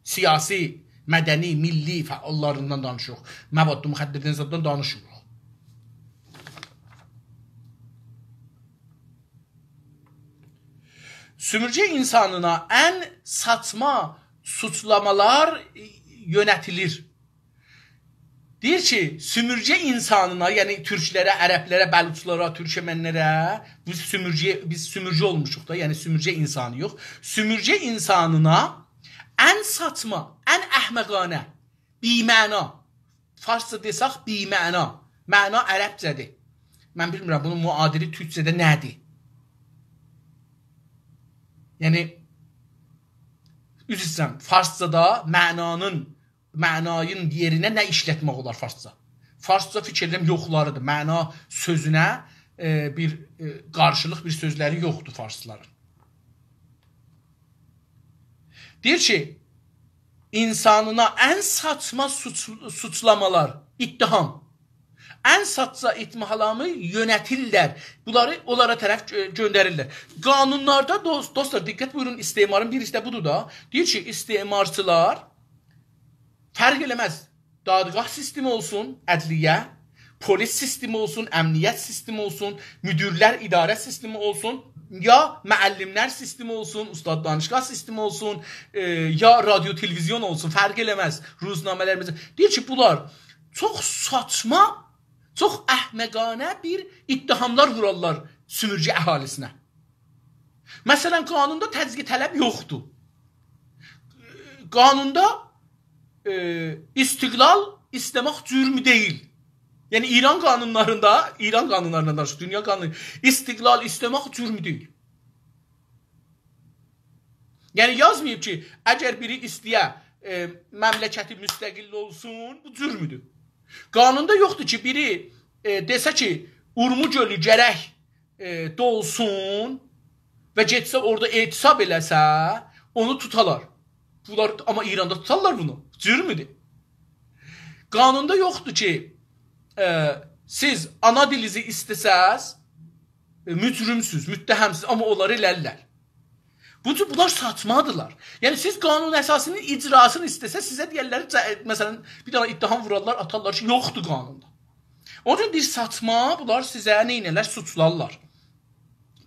Siyasi, mədəni, milli fəallarından danışıq. Məvadlı müxəddədən zaddan danışırıq. Sümürcə insanına ən saçma suçlamalar yönətilir. Deyir ki, sümürcə insanına, yəni türklərə, ərəblərə, bəluçlara, türkəmənlərə, biz sümürcə olmuşuq da, yəni sümürcə insanı yox. Sümürcə insanına ən saçma, ən əhməqanə, biməna, farsça desaq biməna, məna ərəbcədir. Mən bilmirəm, bunun müadili türkcədə nədir? Yəni, üzr istəyirəm, farscada mənayın yerinə nə işlətmək olar farsca? Farsca fikirləm yoxlarıdır. Məna sözünə bir qarşılıq bir sözləri yoxdur farsların. Deyir ki, insanına ən saçma suçlamalar, ittiham, ən saçma ittihamı yönətirlər. Bunları onlara tərəf göndərirlər. Qanunlarda, dostlar, diqqət buyurun, istemarın birisi də budur da. Deyir ki, istemarçılar fərq eləməz. Dadgah sistemi olsun, ədliyyə, polis sistemi olsun, əmniyyət sistemi olsun, müdürlər idarə sistemi olsun, ya müəllimlər sistemi olsun, ustad danışqah sistemi olsun, ya radio televizyon olsun, fərq eləməz. Ruznamələrimiz. Deyir ki, bunlar çox saçma, çox əhməqanə bir ittihamlar vurarlar sümürcə əhalisinə. Məsələn, qanunda təzyiq tələb yoxdur. Qanunda istiqlal istemək cürmü deyil. Yəni, İran qanunlarından danışıq, dünya qanunu, istiqlal istemək cürmü deyil. Yəni, yazmayıb ki, əgər biri istəyə məmləkəti müstəqil olsun, bu cürmüdür. Qanunda yoxdur ki, biri desə ki, Urmu gölü gərək dolsun və getsə orada etisab eləsə, onu tutalar. Bunlar, amma İranda tutarlar bunu. Cürmüdür. Qanunda yoxdur ki, siz ana dilizi istəsəz, mücrümsüz, müttəhəmsiz, amma onları eləllər. Bunlar saçmadılar. Yəni siz qanun əsasının icrasını istəsə, sizə deyərlər, məsələn, bir dənə ittiham vurarlar, atarlar ki, yoxdur qanunda. Onun üçün bir saçma, bunlar sizə neynələr, suçlarlar.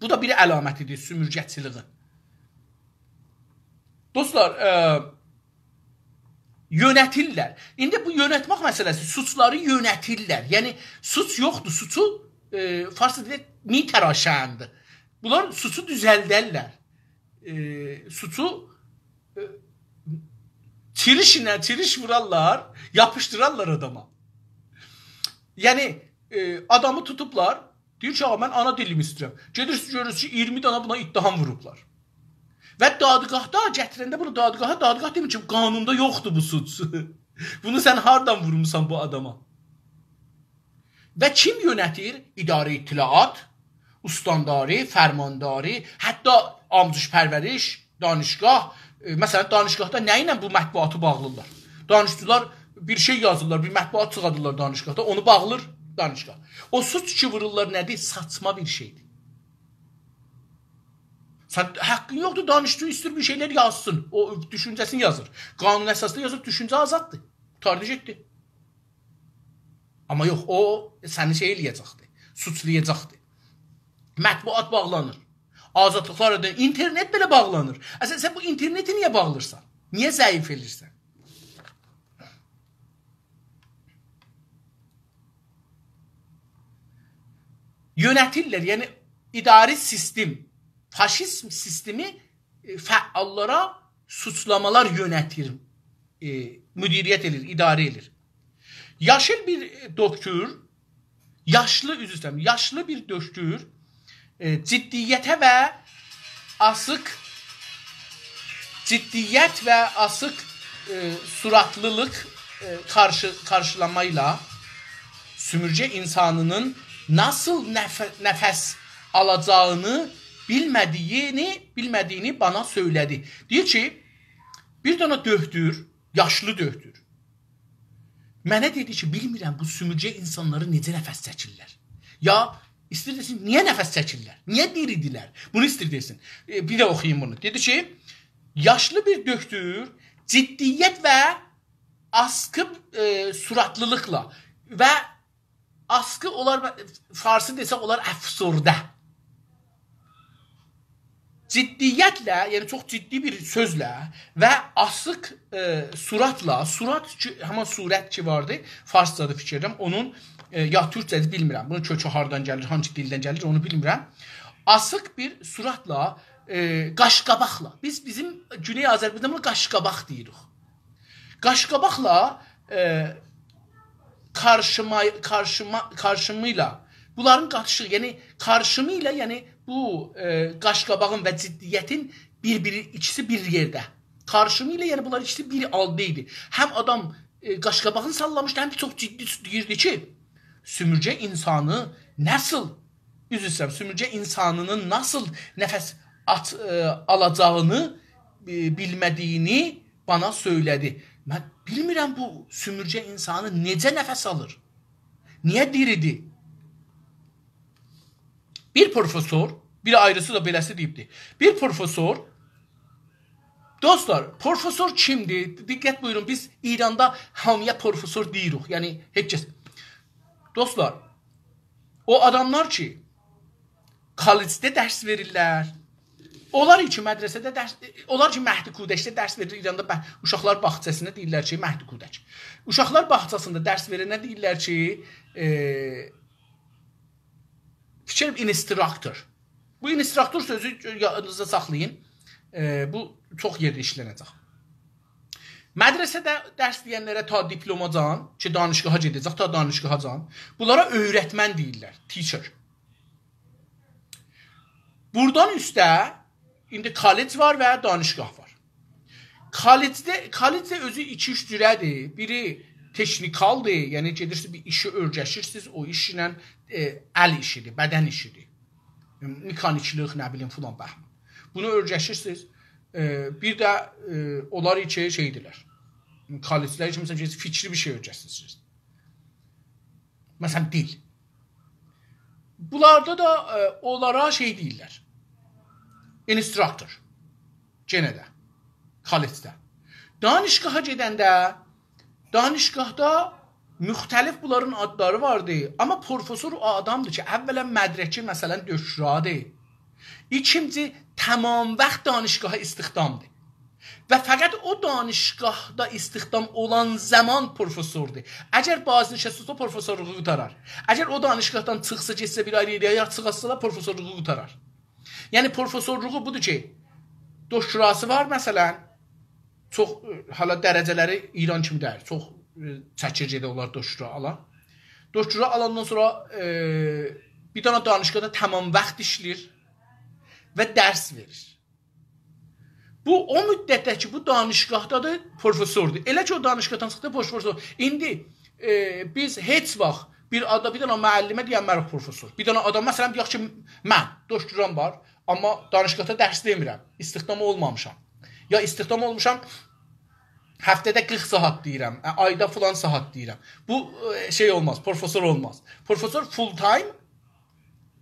Bu da bir əlamətidir sümürgəçiliğin. Dostlar, yönətirlər. İndi bu yönətmək məsələsi, suçları yönətirlər. Yəni, suç yoxdur, suçu farsça dilində mitəraşəndir. Bunlar suçu düzəldərlər. Suçu çiriş vurarlar, yapışdırarlar adama. Yəni, adamı tutublar, deyir ki, mən ana dilimi istəyirəm. Gedirsiniz, görürsünüz ki, 20 dana buna ittiham vurublar. Və dadgahda gətirəndə bunu dadgah demir ki, qanunda yoxdur bu suç. Bunu sən hardan vurmuşsan bu adama? Və kim yönətir? İdarə ittilaat, ustandari, fərmandari, hətta amzuş pərvəriş, danışgah. Məsələn, danışgahda nə ilə bu mətbuatı bağlılar? Danışçılar bir şey yazırlar, bir mətbuat çıxadırlar danışgahda, onu bağlır danışgah. O suç ki vururlar nədir? Saçma bir şeydir. Sən haqqın yoxdur, danışçı istəyir bir şeylər yazsın. O düşüncəsini yazır. Qanun əsasında yazır, düşüncə azaddır. Tarih etdi. Amma yox, o səni şey eləyəcəkdir. Suçlayacaqdır. Mətbuat bağlanır. Azadlıqlar edən internet belə bağlanır. Əslən, sən bu interneti niyə bağlırsan? Niyə zəif elirsən? Yönetirlər, yəni idari sistem, faşizm sistemi fəallara suçlamalar yönetir, müdiriyyət edir, idarə edir. Yaşlı bir doktor, yaşlı bir doktor ciddiyyət və asık suratlılık karşılamayla sümürce insanının nasıl nəfəs alacağını bilmədiyini bana söyledi. Deyir ki, bir dana döhdür, yaşlı döhdür. Mənə dedi ki, bilmirəm bu sümürcə insanları necə nəfəs çəkirlər. Ya, istir desin, niyə nəfəs çəkirlər? Niyə diridirlər? Bunu istir desin. Bir də oxuyayım bunu. Dedi ki, yaşlı bir döhdür, ciddiyyət və askı suratlılıqla və askı olar, farsı desək olar əfsurdə. Ciddiyyətlə, yəni çox ciddi bir sözlə və asıq suratla, surat ki, həman surət ki vardı, farscadır fikirəm, onun ya türkcədir bilmirəm, bunun kökü hardan gəlir, hangi dildən gəlir, onu bilmirəm. Asıq bir suratla, qaşqabaqla, bizim Güney Azərbaycanda qaşqabaq deyirik. Qaşqabaqla karşımıyla, bunların qarşı, yəni karşımıyla, yəni bu qaşqabağın və ciddiyyətin ikisi bir yerdə. Karşımıyla, yəni bunlar ikisi bir aldı idi. Həm adam qaşqabağını sallamışdı, həm də çox ciddi deyirdi ki, sümürcə insanı nasıl, sümürcə insanının nasıl nəfəs alacağını bilmədiyini bana söyledi. Mən bilmirəm bu sümürcə insanı necə nəfəs alır? Niyə diridir? Bir profesör, bir ayrısı da beləsi deyibdir. Bir profesör, dostlar, profesör kimdir? Diqqət buyurun, biz İranda hamıya profesör deyirik. Yəni, heç kəs. Dostlar, o adamlar ki, kollecdə dərs verirlər, onlar ki, mədrəsədə dərs, onlar ki, Məhdi Kudəkdə dərs verir. İranda uşaqlar bağçasına deyirlər ki, Məhdi Kudək. Uşaqlar bağçasında dərs verənə deyirlər ki, fikir instruktor. Bu instruktor sözü yadınızda saxlayın. Bu çox yerdə işlənəcək. Mədrəsədə dərs deyənlərə ta diplomacan, ki, danışqaha gedəcək, ta danışqahacan, bunlara öyrətmən deyirlər, teacher. Buradan üstə, indi college var və danışqah var. College-də özü 2-3 cürədir. Biri texnikaldır, yəni gedirsiniz bir işi öyrəşirsiniz, o iş ilə əl işidir, bədən işidir. Mekanikçilik, nə bilim filan bəhman. Bunu öyrəşirsiniz. Bir də onlar iki şeydirlər. Kolleclər üçün məsələn fikri bir şey öyrəşirsiniz. Məsələn dil. Bunlarda da onlara şey deyirlər. Instructor. Genə də. Kollecdə. Danışqaha gedəndə danışqahda müxtəlif bunların adları vardı. Amma profesor o adamdır ki, əvvələn mədrəki məsələn döşradır. İkinci, tamam vaxt danışqaha istihdamdır. Və fəqət o danışqahda istihdam olan zaman profesordur. Əgər bazı nişəstəsə profesorluğu qutarar. Əgər o danışqahdan çıxsa, getsə bir ayrı ya çıxasıla profesorluğu qutarar. Yəni profesorluğu budur ki, doktorası var məsələn, çox hala dərəcələri İran kimi deyil. Çox çəkircədə onlar doktora alan. Doktora alandan sonra bir dənə danışqada tamam vaxt işləyir və dərs verir. Bu o müddətdə ki, bu danışqahdadır, profesordur. Elə ki o danışqahdan çıxdı profesor. İndi biz heç vaxt bir dənə müəllimə deyənmərək profesor. Bir dənə adam məsələn deyək ki, mən doktoram var, amma danışqahda dərs demirəm. İstihdam olmamışam. Ya istihdam olmuşam, həftədə 40 saat deyirəm, ayda filan saat deyirəm. Bu şey olmaz, profesor olmaz. Profesor full time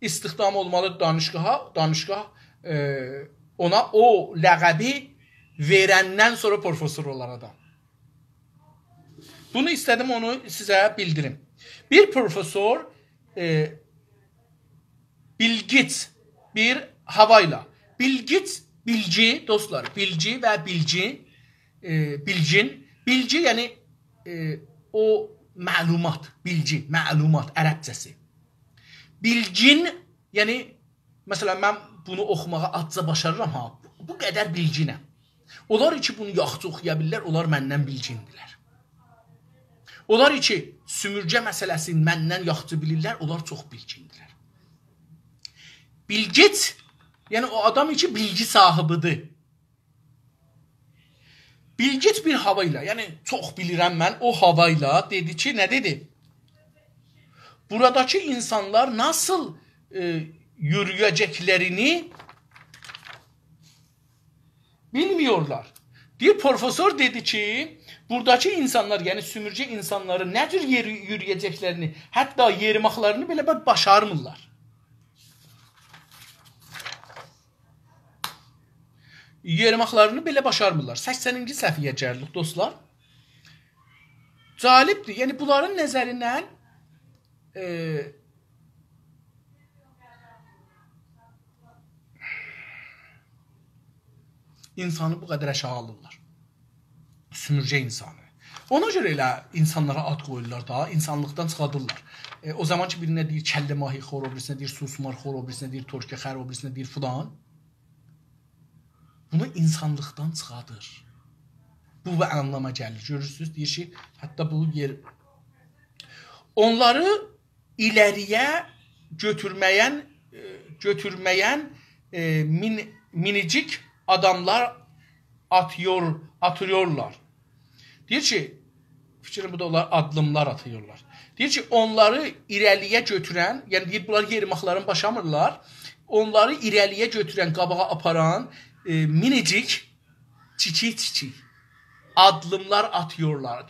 istihdam olmalı danışqaha, danışqah ona o ləqəbi verəndən sonra profesor olar adam. Bunu istədim, onu sizə bildirim. Bir profesor bilgiç bir havayla. Bilgiç, bilgi dostlar, bilgi və bilgin, bilgi yəni o məlumat, bilgi, məlumat ərəbcəsi. Bilgin, yəni məsələn mən bunu oxumağa azca başarıram ha. Bu qədər bilginəm. Onlar ki bunu yaxşı oxuya bilirlər, onlar məndən bilgindilər. Onlar ki sümürcə məsələsini məndən yaxşı bilirlər, onlar çox bilgindilər. Bilgiç, yəni o adam ki bilgi sahibidir. Bilgiç bir havayla, yəni çox bilirəm mən, o havayla dedi ki, nə dedi? Buradakı insanlar nasıl yürüyeceklerini bilmiyorlar. Bir profesör dedi ki, buradakı insanlar, yəni sümürcə insanları nə cür yürüyeceklerini, hətta yerimaqlarını belə başarmırlar. Yerimaqlarını belə başarmırlar. 80-ci səhifəyə gəldik dostlar. Calibdir. Yəni bunların nəzərindən insanı bu qədər aşağı alırlar. Sümürcə insanı. Ona görə elə insanlara ad qoyurlar da, insanlıqdan çıxadırlar. O zaman ki birinə deyir kəllə mahi xor, o birisinə deyir susmar xor, o birisinə deyir torkə xər, o birisinə deyir filan. Bunu insanlıqdan çıxadır. Bu və anlama gəlir. Görürsünüz, deyir ki, hətta bu yer onları ileriye götürmeyen minicik adamlar atıyorlar. Deyir ki, fikrim bu da onlar adımlar atıyorlar. Deyir ki, onları irəliyə götürən, yəni deyir bunlar yerimaqların başamırlar. Onları irəliyə götürən, qabağa aparan minicik, çiçik adımlar atıyorlar.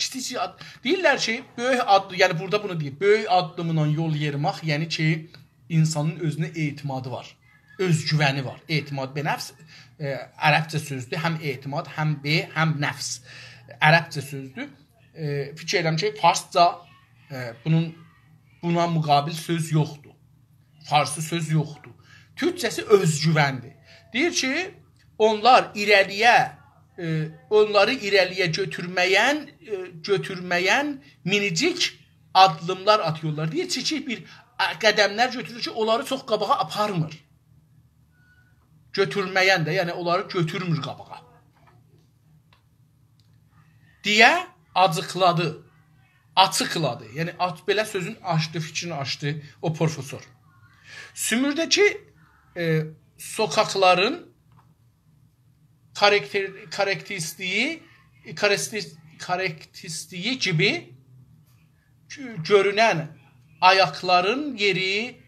Deyirlər ki, böyük addım, yəni burada bunu deyir, böyük addımla yol yerimaq, yəni ki, insanın özünə etimadı var, özgüvəni var. Etimad be nəfs, ərəbcə sözdür, həm etimad, həm be, həm nəfs. Ərəbcə sözdür. Fikir edirəm ki, farsca buna müqabil söz yoxdur. Farsı söz yoxdur. Türkçəsi özgüvəndir. Deyir ki, onları irəliyə götürməyən minicik adımlar atıyorlar. Deyir, çiçik bir qədəmlər götürür ki, onları çox qabağa aparmır. Götürməyən də, yəni onları götürmür qabağa. Deyə açıqladı. Yəni belə sözün açdı, fikrini açdı o profesor. Sümürdəki sokakların karakteristiği gibi görünən ayaqların yeri,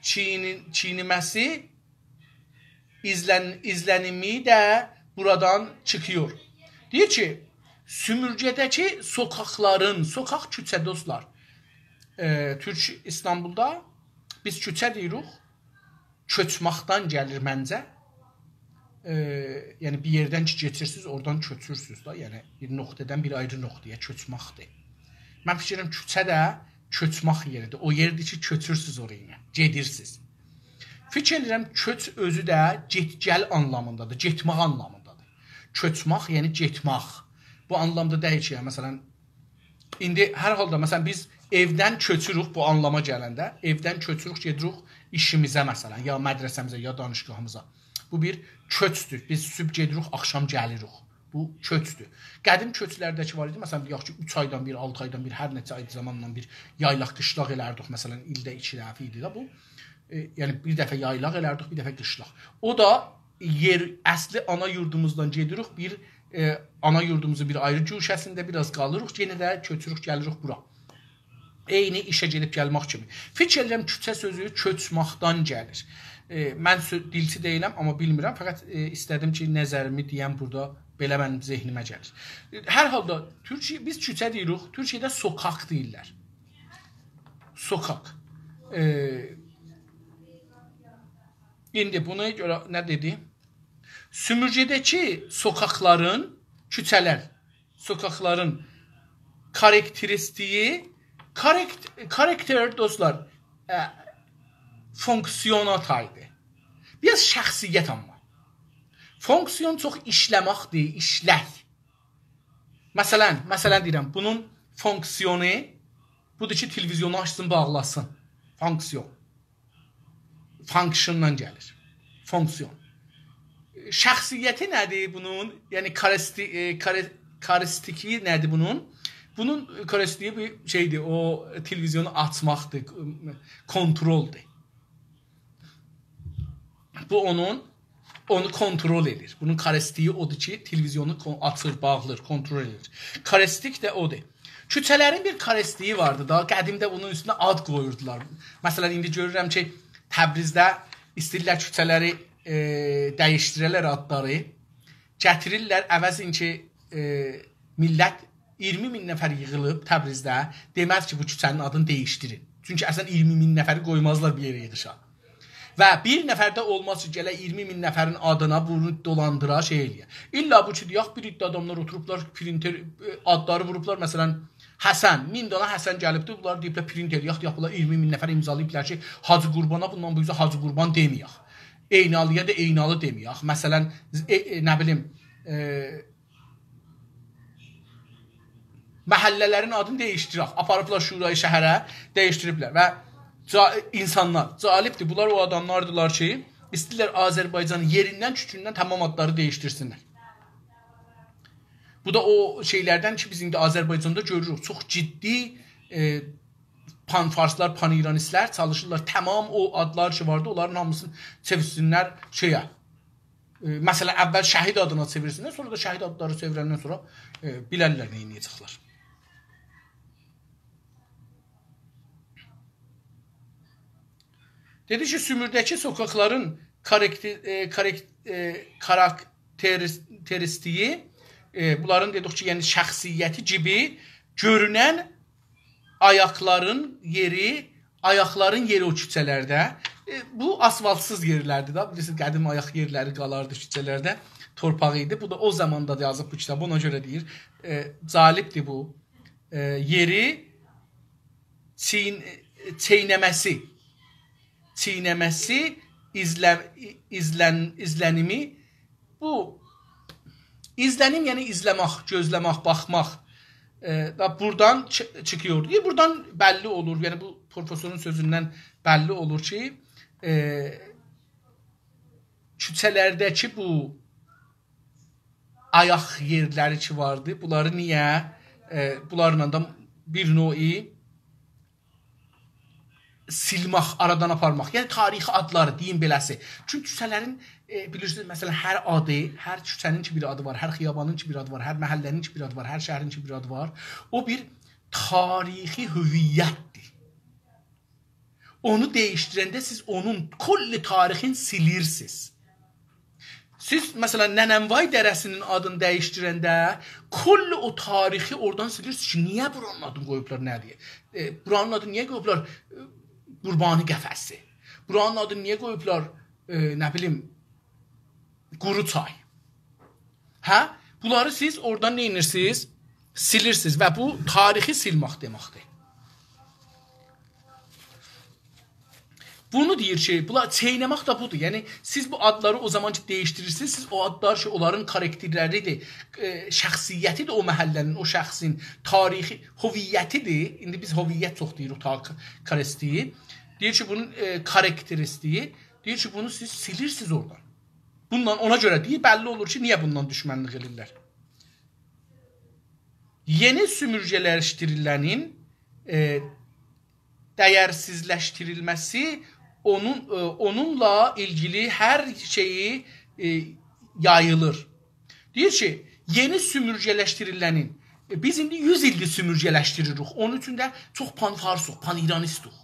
çiğniməsi, izlənimi də buradan çıxıyor. Deyir ki, sümürgədəki sokaqların, sokaq küçə dostlar, Türk İstanbulda biz küçə deyirik, köçməkdən gəlir məncə. Yəni bir yerdən ki geçirsiniz, oradan köçürsünüz da, yəni bir nöqtədən bir ayrı nöqtəyə köçməkdir. Mən fikirlərim küçə də köçmək yeridir. O yerdir ki, köçürsünüz oraya, gedirsiniz. Fikir edirəm, köç özü də get-gəl anlamındadır, getmək anlamındadır. Köçmək, yəni getmək. Bu anlamda deyil ki, yəni, məsələn, indi hər halda, məsələn, biz evdən köçürük bu anlama gələndə, evdən köçürük, gedirik işimizə, məsələn, ya mədrəsəmizə, ya danışqahımıza. Bu bir köçdür. Biz sübh gedirik, axşam gəlirik. Bu köçdür. Qədim köçlərdəki var idi. Məsələn, deyək ki, 3 aydan bir, 6 aydan bir, hər neçə ay zamanla bir yaylaq, qışlaq elərdik. Məsələn, ildə 2 dəfə idi da bu. Yəni bir dəfə yaylaq elərdik, bir dəfə qışlaq. O da əsli ana yurdumuzdan gedirik, bir ana yurdumuzun bir ayrı güşəsində biraz qalırıq, yenə də köçürük, gəlirik bura. Eyni işə gedib gəlmək kimi. Fikir edirəm, küçə sözü köçməkdən gəlir. Mən dilçi deyiləm, amma bilmirəm. Fəqət istədim ki, nəzərimi deyəm burada, belə mənim zehnimə gəlir. Hər halda, biz küçə deyirik, Türkiyədə sokaq deyirlər. Sokaq. İndi buna görə nə dedi? Sümürgədəki sokaqların, küçələr, sokaqların karakteristiyi, karakter dostlar, fonksiyona taydır. Biraz şəxsiyyət amma. Fonksiyon çox işləməkdir, işlək. Məsələn deyirəm, bunun fonksiyonu budur ki, televizyonu açsın, bağlasın. Fonksiyon. Functiondan gəlir. Fonksiyon. Şəxsiyyəti nədir bunun? Yəni, karakteristiki nədir bunun? Bunun karakteristiği bir şeydir, o televizyonu açmaqdır, kontroldur. Bu onu kontrol edir. Bunun karakteristiği odur ki, televizyonu açır, bağlır, kontrol edir. Karakteristik də odur. Küçələrin bir karakteristiği vardı da, qədimdə bunun üstünə ad qoyurdular. Məsələn, indi görürəm ki, Təbrizdə istəyirlər küçələri dəyişdirərlər adları, gətirirlər, əvəzin ki, millət 20.000 nəfər yığılıb Təbrizdə, deməz ki, bu küçənin adını dəyişdirin. Çünki əslən 20.000 nəfəri qoymazlar bir yerə yığışa. Və bir nəfərdə olmaz ki, gələ 20.000 nəfərin adına bunu dolandıra şey eləyər. İlla bu ki, deyək, bir iddə adamlar oturublar, printer adları vurublar, məsələn, Həsən, 1000 dana Həsən gəlibdir, bunlar deyiblər, print eləyək, deyək, bunlar 20.000 nəfər imzalayıblar ki, Hacı Qurbana bundan bu yüzden Hacı Qurban deməyək. Eynalıya da Eynalı deməyək. Məsələn, nə bilim, məhəllələrin adını dəyişdirək. Aparıblar şurayı şəhərə, dəyişdiriblər və insanlar, calibdir, bunlar o adamlardılar ki, istəyirlər Azərbaycanın yerindən, küçündən tamam adları dəyişdirsinlər. Bu da o şeylərdən ki, biz indi Azərbaycanda görürük. Çox ciddi farslar, pan-İranistlər çalışırlar. Tamam o adlar ki vardı, onların hamısını çevirsinlər şeyə. Məsələn, əvvəl şəhid adına çevirsinlər, sonra da şəhid adları çevirəndən sonra bilərlər nə edəcəklər. Dedi ki, Sümürdəki sokaqların karakteristiği, bunların dedik ki, yəni şəxsiyyəti gibi görünən ayaqların yeri o küçələrdə. Bu asfaltsız yerlərdir da. Bilirsiniz, qədim ayaq yerləri qalardı küçələrdə. Torpağı idi. Bu da o zamanda da yazıb bu kitabı. Ona görə deyir. Calibdir bu. Yeri çiğnəməsi, izlənimi. Bu izlənim, yəni izləmək, gözləmək, baxmaq buradan çıxıyor. Buradan bəlli olur. Yəni bu profesorun sözündən bəlli olur ki, küçələrdəki bu ayaq yerləri ki vardı, bunları niyə? Bunlarla da bir növ silmək, aradan aparmaq. Yəni tarixi adları, deyim beləsi. Çünki küçələrin bilirsiniz, məsələn, hər adı, hər küçənin ki bir adı var, hər xiyabanın ki bir adı var, hər məhəllənin ki bir adı var, hər şəhərin ki bir adı var. O bir tarixi hüviyyətdir. Onu dəyişdirəndə siz onun kulli tarixini silirsiniz. Siz məsələn Nənəmvay dərəsinin adını dəyişdirəndə kulli o tarixi oradan silirsiniz ki, niyə buranın adını qoyublar, nə deyə? Buranın adını niyə qoyublar? Qurbani qəfəsi. Buranın adını niyə qoyublar? Nə bilim, Quru çay. Hə? Bunları siz oradan nə edirsiniz? Silirsiniz və bu tarixi silmək deməkdir. Bunu deyir ki, çeynəmək də budur. Yəni, siz bu adları o zaman ki, dəyişdirirsiniz, siz o adlar ki, onların karakterləridir, şəxsiyyətidir o məhəllənin, o şəxsin, tarixi, hoviyyətidir. İndi biz hoviyyət çox deyirik, o karakteristiyi. Deyir ki, bunun karakteristiyi, deyir ki, bunu siz silirsiniz oradan. Bundan ona görə deyir, bəlli olur ki, niyə bundan düşmənlik edirlər? Yeni sümürgələşdirilənin dəyərsizləşdirilməsi onunla ilgili hər şeyi yayılır. Deyir ki, yeni sümürgələşdirilənin, biz indi 100 ildir sümürgələşdiririk. Onun üçün də çox panfarsuq, pan-iranistuq.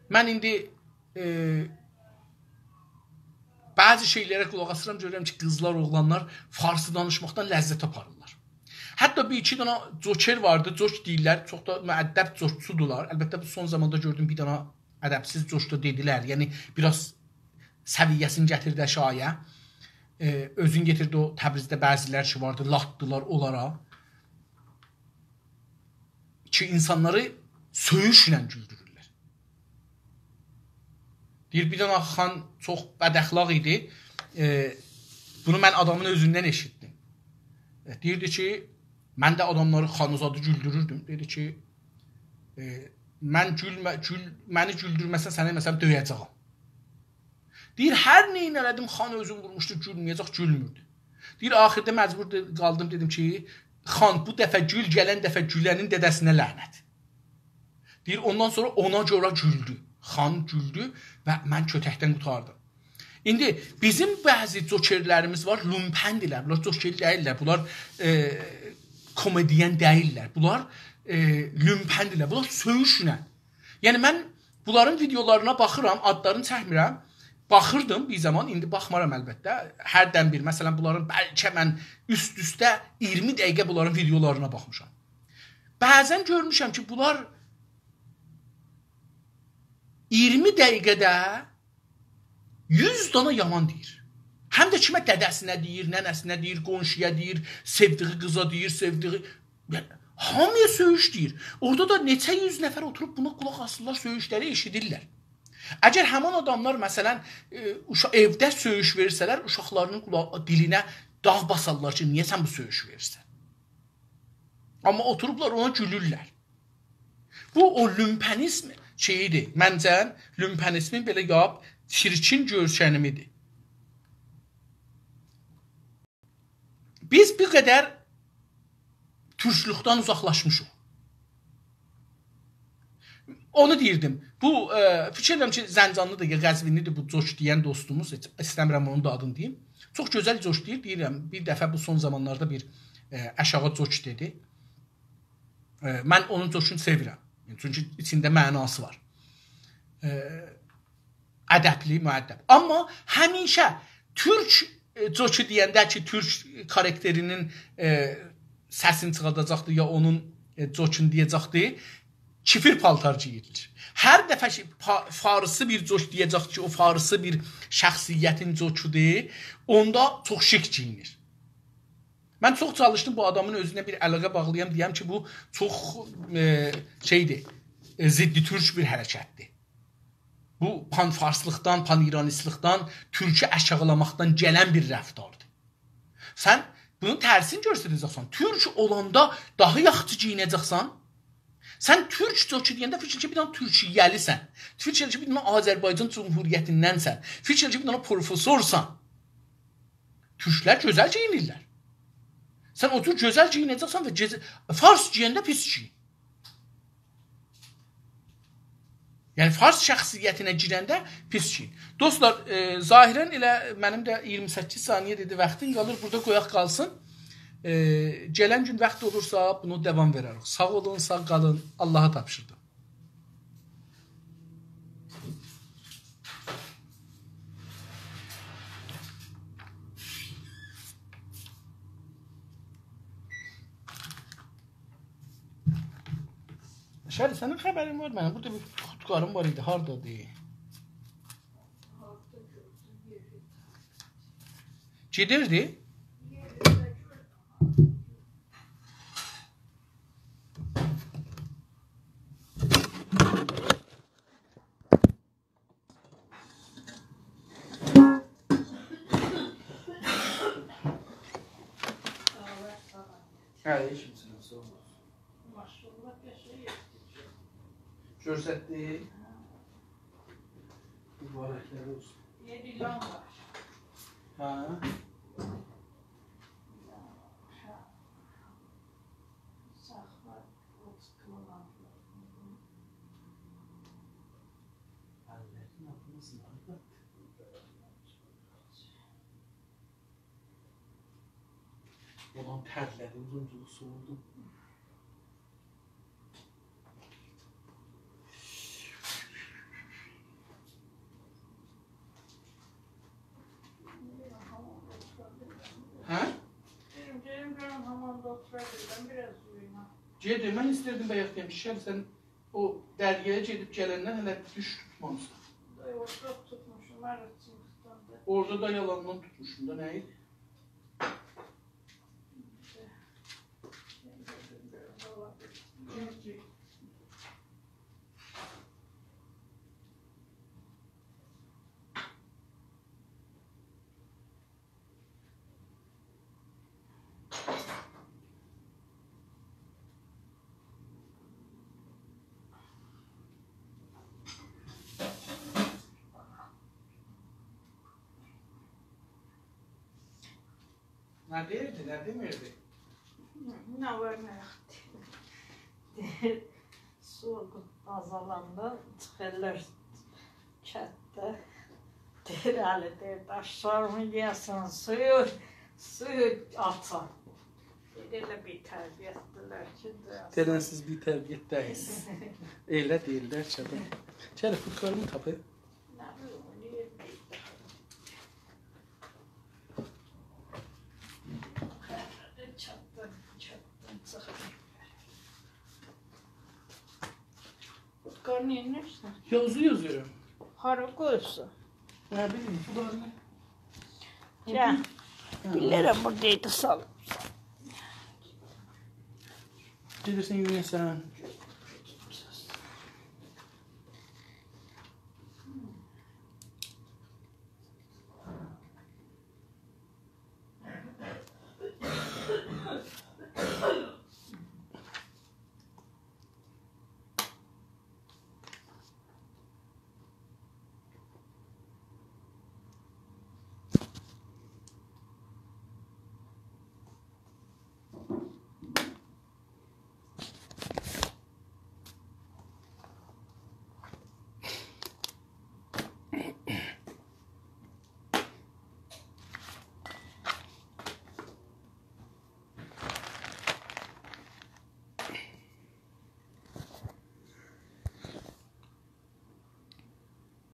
Mən indi bəzi şeylərə qulaq asıram, görürəm ki, qızlar, oğlanlar farsı danışmaqdan ləzzət aparırlar. Hətta bir iki dana coker vardı, coç deyirlər, çox da müəddəb coçsudular. Əlbəttə, bu son zamanda gördüyüm bir dana ədəbsiz coç da dedilər. Yəni, biraz səviyyəsini gətirdi şayə. Özün getirdi o Təbrizdə bəzilər ki vardı, latdılar onlara. Ki, insanları söyüşlə güldürürlər. Deyir, bir dana xan çox bədəxlaq idi. Bunu mən adamın özündən eşitdim. Deyirdi ki, mən də adamları xanuzadı güldürürdüm. Dedi ki, məni güldürməsən səni məsələn döyəcəyəm. Deyir, hər neyin elədim, xan özüm vurmuşdu, gülməyəcək, gülmürdü. Deyir, axirdə məcbur qaldım, dedim ki, xan bu dəfə gül, gələn dəfə gülənin dədəsinə lənət. Deyir, ondan sonra ona görə güldü. Xan güldü və mən kötəkdən qutardım. İndi bizim bəzi cokerlərimiz var, lumpendirlər, bunlar coker deyirlər, bunlar komediyen deyirlər, bunlar lumpendirlər, bunlar söyüşlə. Yəni mən bunların videolarına baxıram, adlarını çəkmirəm, baxırdım bir zaman, indi baxmaram əlbəttə, hərdən bir, məsələn bunların bəlkə mən üst-üstə 20 dəqiqə bunların videolarına baxmışam. Bəzən görmüşəm ki, bunlar 20 dəqiqədə 100 dana yaman deyir. Həm də kimə dədəsinə deyir, nənəsinə deyir, qonşuya deyir, sevdiği qıza deyir, sevdiği... Yəni, hamıya söyüş deyir. Orada da neçə 100 nəfər oturub buna qulaq asırlar, söyüşləri eşidirlər. Əgər həman adamlar, məsələn, evdə söyüş versələr, uşaqlarının dilinə dağ basarlar ki, niyə sən bu söyüş verirsən? Amma oturublar ona gülürlər. Bu, o lümpenizm şeyidir. Məncə, lümpenizmin belə yab, çirkin görkənimidir. Biz bir qədər türklükdən uzaqlaşmışıq. Onu deyirdim. Bu, fikirlərim ki, Zəncanlıdır, Qəzvinlidir bu coş deyən dostumuz. İstəmirəm onun da adını deyim. Çox gözəl coş deyir. Deyirəm, bir dəfə bu son zamanlarda bir əşağı coş dedi. Mən onun coşunu sevirəm. Çünki içində mənası var. Ədəbli, müəddəb. Amma həmişə türk coşu deyəndə ki, türk karakterinin səsini çıxadacaqdır ya onun coşunu deyəcəkdir, kifir paltar giyilir. Hər dəfə ki, farisi bir coş deyəcək ki, o farisi bir şəxsiyyətin coşudur, onda çox şik giyinir. Mən çox çalışdım bu adamın özünə bir əlaqə bağlayam, deyəm ki, bu çox şeydir, ziddi türk bir hərəkətdir. Bu pan-farslıqdan, pan-iranislikdən, türkü əşyaqlamaqdan gələn bir rəftardır. Sən bunun tərsini göstərəcəksən. Türk olanda daha yaxşı giyinəcəksən. Sən türk coşu deyəndə fikir ki, bir dənə türkiyəlisən. Fikir ki, bir dənə Azərbaycan Cumhuriyyətindənsən. Fikir ki, bir dənə profesorsan. Türklər gözəl giyinirlər. Sən otur gözəl giyinəcəksən və fars giyəndə pis giyin. Yəni, fars şəxsiyyətinə girəndə pis giyin. Dostlar, zahirən elə mənim də 28 saniyə dedi vaxtın qalır, burada qoyaq qalsın. Gələn gün vaxt olursa bunu davam verərik. Sağ olun, sağ qalın. Allaha tapşırdım. Şəri, sənin xəbərin var mənim. Burada bir xutkarım var idi. Hardadır? Gedirdi? Hələ işimsin, sağ olun. Görsətdi. Mübarəklər olsun. 7 ilan var. Hə? Saxlar, otuqlanan. Əllərin atmasın, arqat. Olan tərləri, uzunculu soğudu. Hə? Deyim, görüm hamamda oturabilirim, biraz uyuyma. Gedir, mən istərdim bayaq demişəm, sən o dərgəyə gedib gələndən hələ düş tutmamısan. Orada tutmuşum, arasınızdan da. Orada da yalandan tutmuşum da, nə idi? Nə deyirdi, nə demirdi? Nə var, nə yoxdur. Su azalanda çıxırlar kətdə. Deyir, əli deyir, daşlarımı yiyəsən, suyu açan. Elə bir tərbiyyətdilər ki, Deyilən siz bir tərbiyyət dəyirsiniz. Elə deyirlər ki, adam. Gəl, xutkarımı tapı. nə bilim, niyə bir çatdan çıxır. Qutqar neyinirsən? Yazıyorum. Hara qoyursun? Nə bilim, sularını. Gəl. Bilirəm, buradaydı salıb. Gedirsən, yürüyəsən.